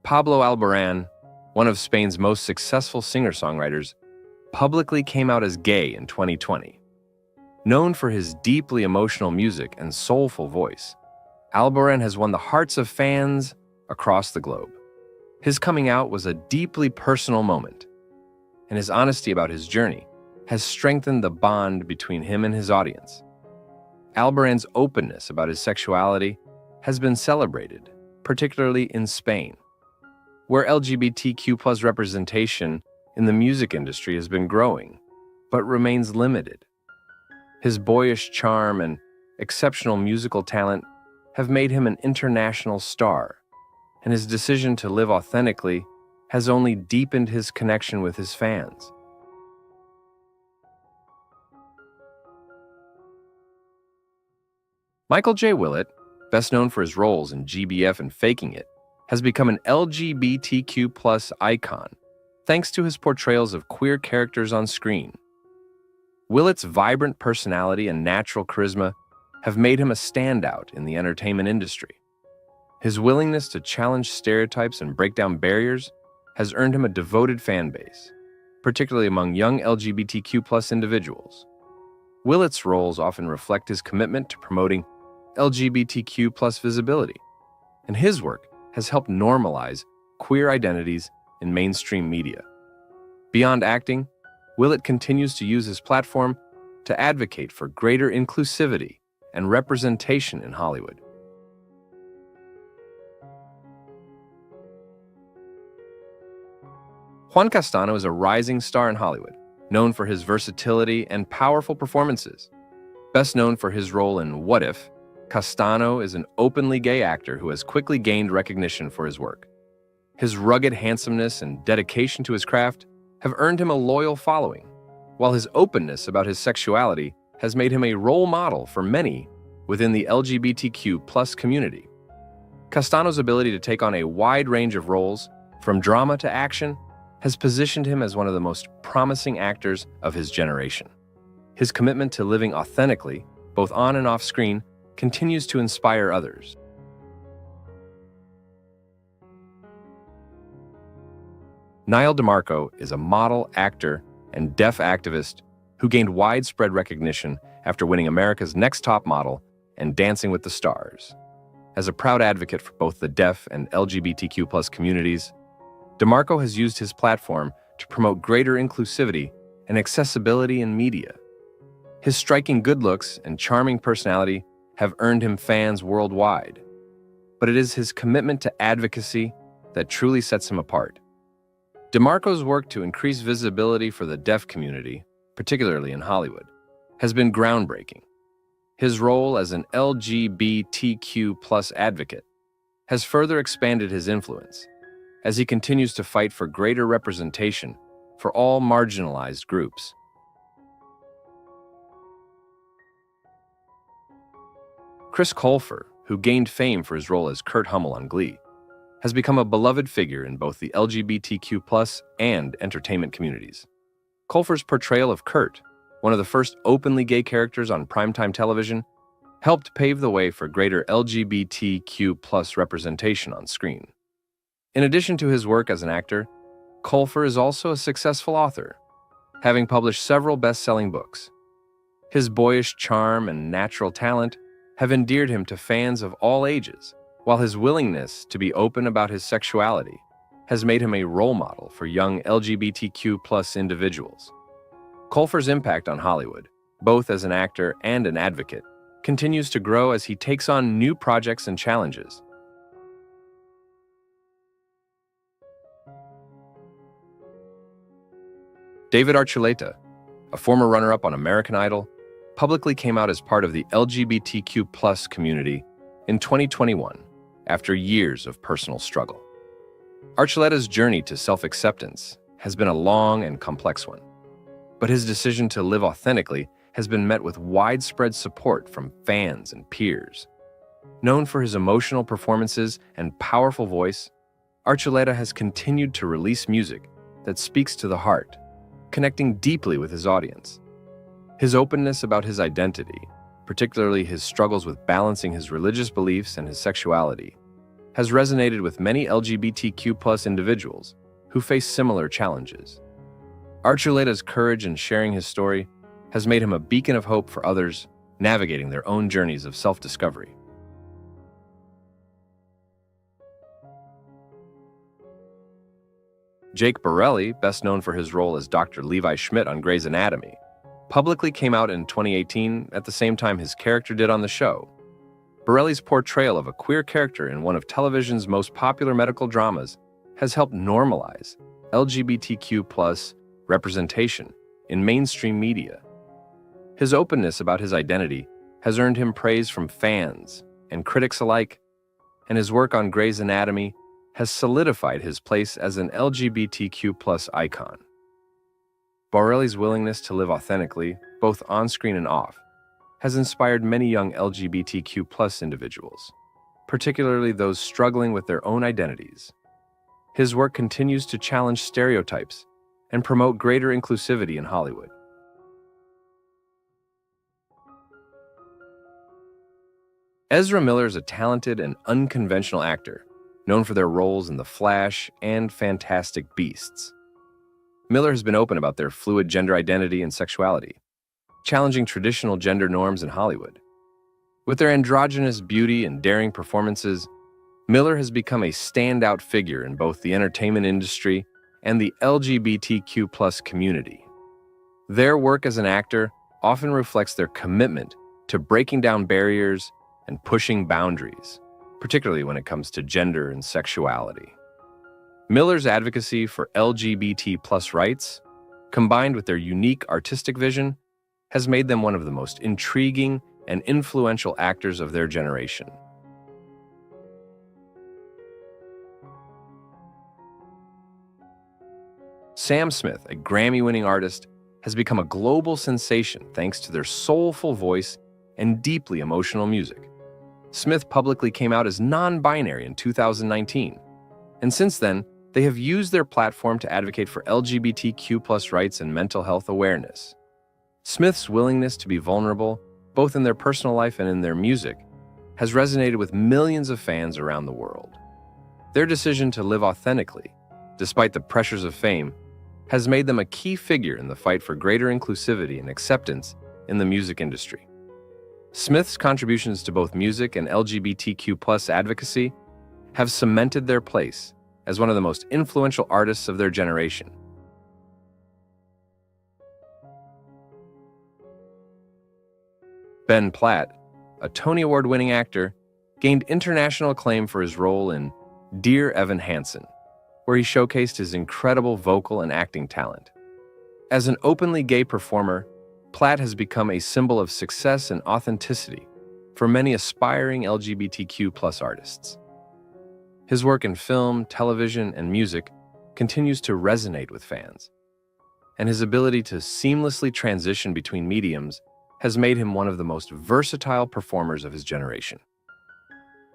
Pablo Alborán, one of Spain's most successful singer-songwriters, publicly came out as gay in 2020. Known for his deeply emotional music and soulful voice, Alborán has won the hearts of fans across the globe. His coming out was a deeply personal moment, and his honesty about his journey has strengthened the bond between him and his audience. Alborán's openness about his sexuality has been celebrated, particularly in Spain, where LGBTQ+ representation in the music industry has been growing, but remains limited. His boyish charm and exceptional musical talent have made him an international star, and his decision to live authentically has only deepened his connection with his fans. Michael J. Willett, best known for his roles in GBF and Faking It, has become an LGBTQ+ icon thanks to his portrayals of queer characters on screen. Willett's vibrant personality and natural charisma have made him a standout in the entertainment industry. His willingness to challenge stereotypes and break down barriers has earned him a devoted fan base, particularly among young LGBTQ+ individuals. Willett's roles often reflect his commitment to promoting LGBTQ+ visibility, and his work has helped normalize queer identities in mainstream media. Beyond acting, Willett continues to use his platform to advocate for greater inclusivity and representation in Hollywood. Juan Castano is a rising star in Hollywood, known for his versatility and powerful performances. Best known for his role in What If, Castano is an openly gay actor who has quickly gained recognition for his work. His rugged handsomeness and dedication to his craft have earned him a loyal following, while his openness about his sexuality has made him a role model for many within the LGBTQ+ community. Castano's ability to take on a wide range of roles, from drama to action, has positioned him as one of the most promising actors of his generation. His commitment to living authentically, both on and off screen, continues to inspire others. Niall DeMarco is a model, actor, and deaf activist who gained widespread recognition after winning America's Next Top Model and Dancing with the Stars. As a proud advocate for both the deaf and LGBTQ+ communities, DeMarco has used his platform to promote greater inclusivity and accessibility in media. His striking good looks and charming personality have earned him fans worldwide, but it is his commitment to advocacy that truly sets him apart. DeMarco's work to increase visibility for the deaf community, particularly in Hollywood, has been groundbreaking. His role as an LGBTQ+ advocate has further expanded his influence as he continues to fight for greater representation for all marginalized groups. Chris Colfer, who gained fame for his role as Kurt Hummel on Glee, has become a beloved figure in both the LGBTQ+ and entertainment communities. Colfer's portrayal of Kurt, one of the first openly gay characters on primetime television, helped pave the way for greater LGBTQ+ representation on screen. In addition to his work as an actor, Colfer is also a successful author, having published several best-selling books. His boyish charm and natural talent have endeared him to fans of all ages, while his willingness to be open about his sexuality has made him a role model for young LGBTQ+ individuals. Colfer's impact on Hollywood, both as an actor and an advocate, continues to grow as he takes on new projects and challenges. David Archuleta, a former runner-up on American Idol, publicly came out as part of the LGBTQ+ community in 2021 after years of personal struggle. Archuleta's journey to self-acceptance has been a long and complex one, but his decision to live authentically has been met with widespread support from fans and peers. Known for his emotional performances and powerful voice, Archuleta has continued to release music that speaks to the heart, connecting deeply with his audience. His openness about his identity, particularly his struggles with balancing his religious beliefs and his sexuality, has resonated with many LGBTQ+ individuals who face similar challenges. Archuleta's courage in sharing his story has made him a beacon of hope for others navigating their own journeys of self-discovery. Jake Borelli, best known for his role as Dr. Levi Schmidt on Grey's Anatomy, publicly came out in 2018 at the same time his character did on the show. Borelli's portrayal of a queer character in one of television's most popular medical dramas has helped normalize LGBTQ+ representation in mainstream media. His openness about his identity has earned him praise from fans and critics alike, and his work on Grey's Anatomy has solidified his place as an LGBTQ+ icon. Borelli's willingness to live authentically, both on-screen and off, has inspired many young LGBTQ+ individuals, particularly those struggling with their own identities. His work continues to challenge stereotypes and promote greater inclusivity in Hollywood. Ezra Miller is a talented and unconventional actor, known for their roles in The Flash and Fantastic Beasts. Miller has been open about their fluid gender identity and sexuality, challenging traditional gender norms in Hollywood. With their androgynous beauty and daring performances, Miller has become a standout figure in both the entertainment industry and the LGBTQ+ community. Their work as an actor often reflects their commitment to breaking down barriers and pushing boundaries, particularly when it comes to gender and sexuality. Miller's advocacy for LGBT+ rights, combined with their unique artistic vision, has made them one of the most intriguing and influential actors of their generation. Sam Smith, a Grammy-winning artist, has become a global sensation thanks to their soulful voice and deeply emotional music. Smith publicly came out as non-binary in 2019, and since then, they have used their platform to advocate for LGBTQ+ rights and mental health awareness. Smith's willingness to be vulnerable, both in their personal life and in their music, has resonated with millions of fans around the world. Their decision to live authentically, despite the pressures of fame, has made them a key figure in the fight for greater inclusivity and acceptance in the music industry. Smith's contributions to both music and LGBTQ+ advocacy have cemented their place as one of the most influential artists of their generation. Ben Platt, a Tony Award-winning actor, gained international acclaim for his role in Dear Evan Hansen, where he showcased his incredible vocal and acting talent. As an openly gay performer, Platt has become a symbol of success and authenticity for many aspiring LGBTQ+ artists. His work in film, television, and music continues to resonate with fans, and his ability to seamlessly transition between mediums has made him one of the most versatile performers of his generation.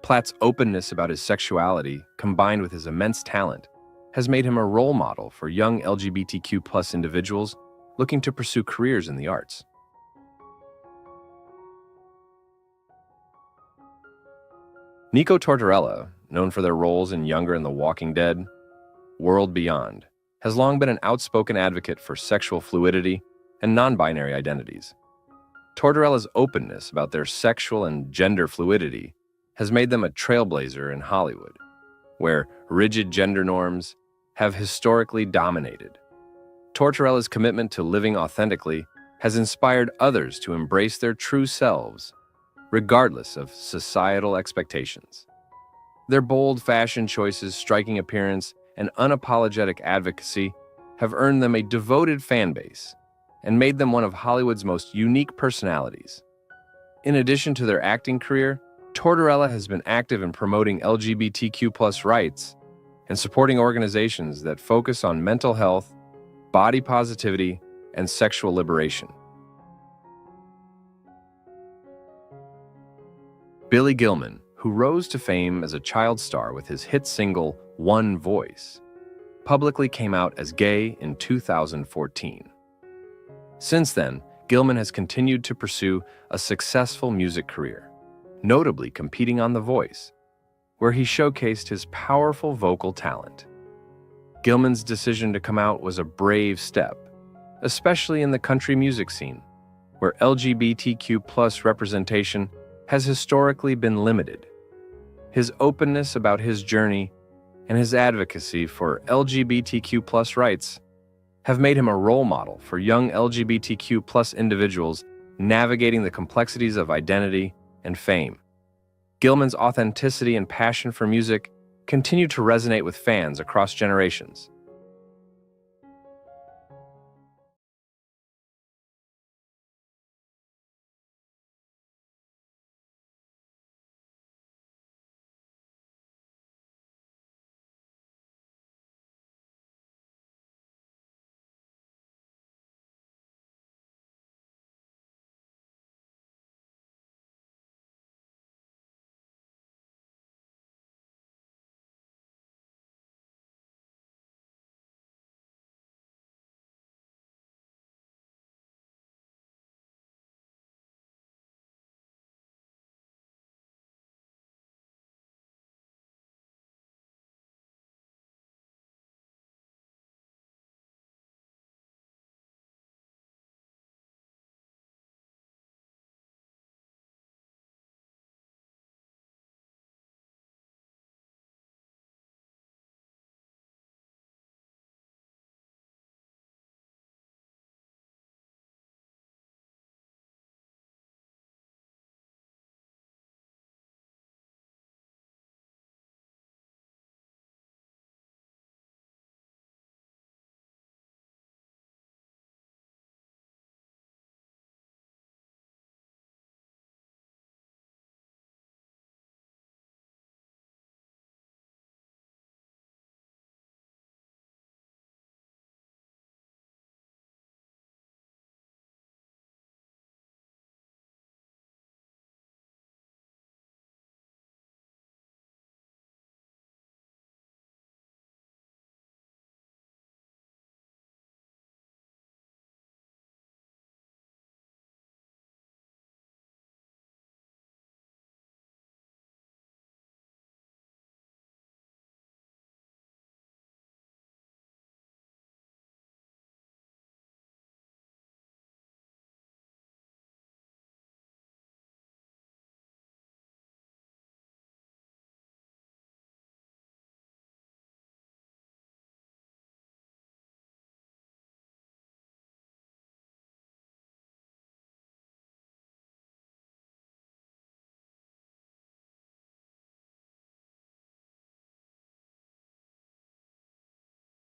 Platt's openness about his sexuality, combined with his immense talent, has made him a role model for young LGBTQ+ individuals looking to pursue careers in the arts. Nico Tortorella, known for their roles in Younger and The Walking Dead, World Beyond, has long been an outspoken advocate for sexual fluidity and non-binary identities. Tortorella's openness about their sexual and gender fluidity has made them a trailblazer in Hollywood, where rigid gender norms have historically dominated. Tortorella's commitment to living authentically has inspired others to embrace their true selves, regardless of societal expectations. Their bold fashion choices, striking appearance, and unapologetic advocacy have earned them a devoted fan base and made them one of Hollywood's most unique personalities. In addition to their acting career, Tortorella has been active in promoting LGBTQ+ rights and supporting organizations that focus on mental health, body positivity, and sexual liberation. Billy Gilman, who rose to fame as a child star with his hit single One Voice, publicly came out as gay in 2014. Since then, Gilman has continued to pursue a successful music career, notably competing on The Voice, where he showcased his powerful vocal talent. Gilman's decision to come out was a brave step, especially in the country music scene, where LGBTQ+ representation has historically been limited. His openness about his journey and his advocacy for LGBTQ+ rights have made him a role model for young LGBTQ+ individuals navigating the complexities of identity and fame. Gilman's authenticity and passion for music continue to resonate with fans across generations.